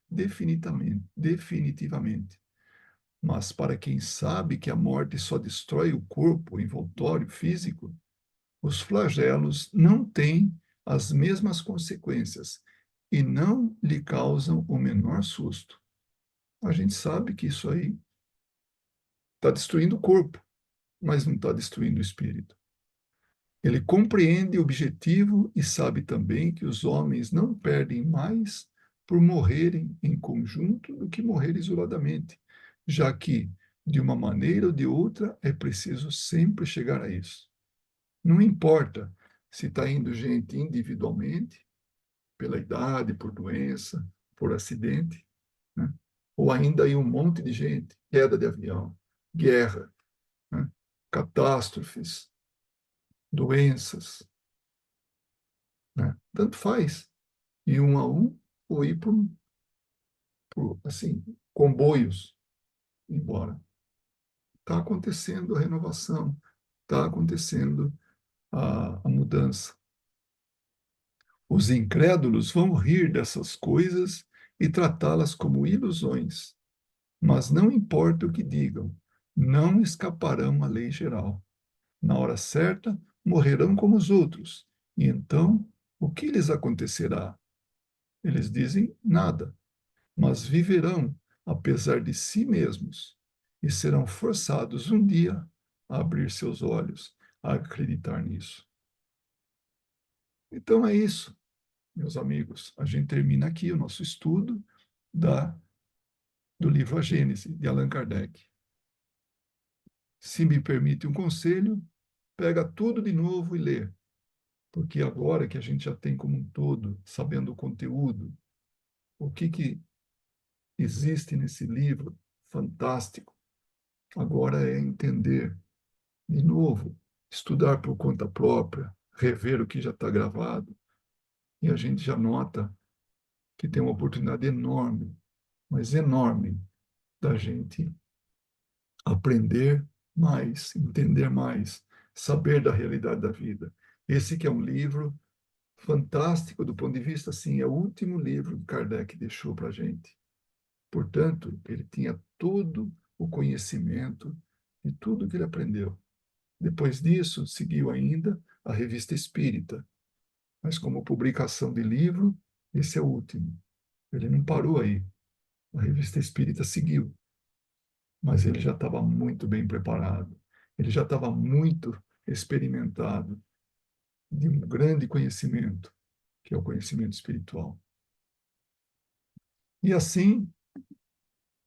definitivamente. Mas para quem sabe que a morte só destrói o corpo envoltório físico, os flagelos não têm as mesmas consequências e não lhe causam o menor susto. A gente sabe que isso aí está destruindo o corpo, mas não está destruindo o espírito. Ele compreende o objetivo e sabe também que os homens não perdem mais por morrerem em conjunto do que morrer isoladamente, já que, de uma maneira ou de outra, é preciso sempre chegar a isso. Não importa se está indo gente individualmente, pela idade, por doença, por acidente, né? Ou ainda aí um monte de gente, queda de avião, guerra, né? Catástrofes, doenças, né? Tanto faz ir um a um ou ir por assim, comboios embora. Está acontecendo a renovação, está acontecendo a mudança. Os incrédulos vão rir dessas coisas e tratá-las como ilusões, mas não importa o que digam, não escaparão à lei geral. Na hora certa, morrerão como os outros. E então, o que lhes acontecerá? Eles dizem nada, mas viverão apesar de si mesmos e serão forçados um dia a abrir seus olhos, a acreditar nisso. Então é isso, meus amigos. A gente termina aqui o nosso estudo da, do livro A Gênese, de Allan Kardec. Se me permite um conselho, pega tudo de novo e lê, porque agora que a gente já tem como um todo, sabendo o conteúdo, o que existe nesse livro fantástico, agora é entender de novo, estudar por conta própria, rever o que já está gravado, e a gente já nota que tem uma oportunidade enorme, mas enorme, da gente aprender mais, entender mais, saber da realidade da vida. Esse que é um livro fantástico do ponto de vista, assim, é o último livro que Kardec deixou para a gente. Portanto, ele tinha todo o conhecimento de tudo que ele aprendeu. Depois disso, seguiu ainda a Revista Espírita, mas como publicação de livro, esse é o último. Ele não parou aí. A Revista Espírita seguiu, mas ele já estava muito bem preparado. Ele já estava muito experimentado de um grande conhecimento, que é o conhecimento espiritual. E assim,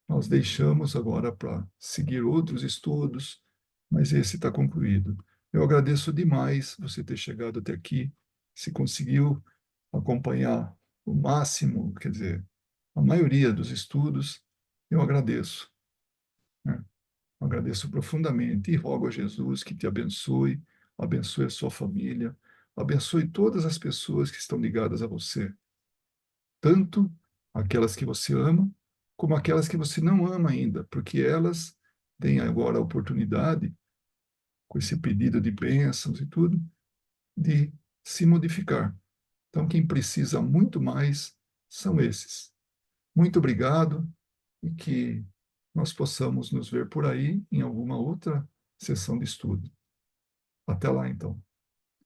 nós deixamos agora para seguir outros estudos, mas esse está concluído. Eu agradeço demais você ter chegado até aqui, se conseguiu acompanhar o máximo, quer dizer, a maioria dos estudos, eu agradeço, né? Agradeço profundamente e rogo a Jesus que te abençoe, abençoe a sua família, abençoe todas as pessoas que estão ligadas a você, tanto aquelas que você ama, como aquelas que você não ama ainda, porque elas têm agora a oportunidade, com esse pedido de bênçãos e tudo, de se modificar. Então, quem precisa muito mais são esses. Muito obrigado e que nós possamos nos ver por aí em alguma outra sessão de estudo. Até lá, então.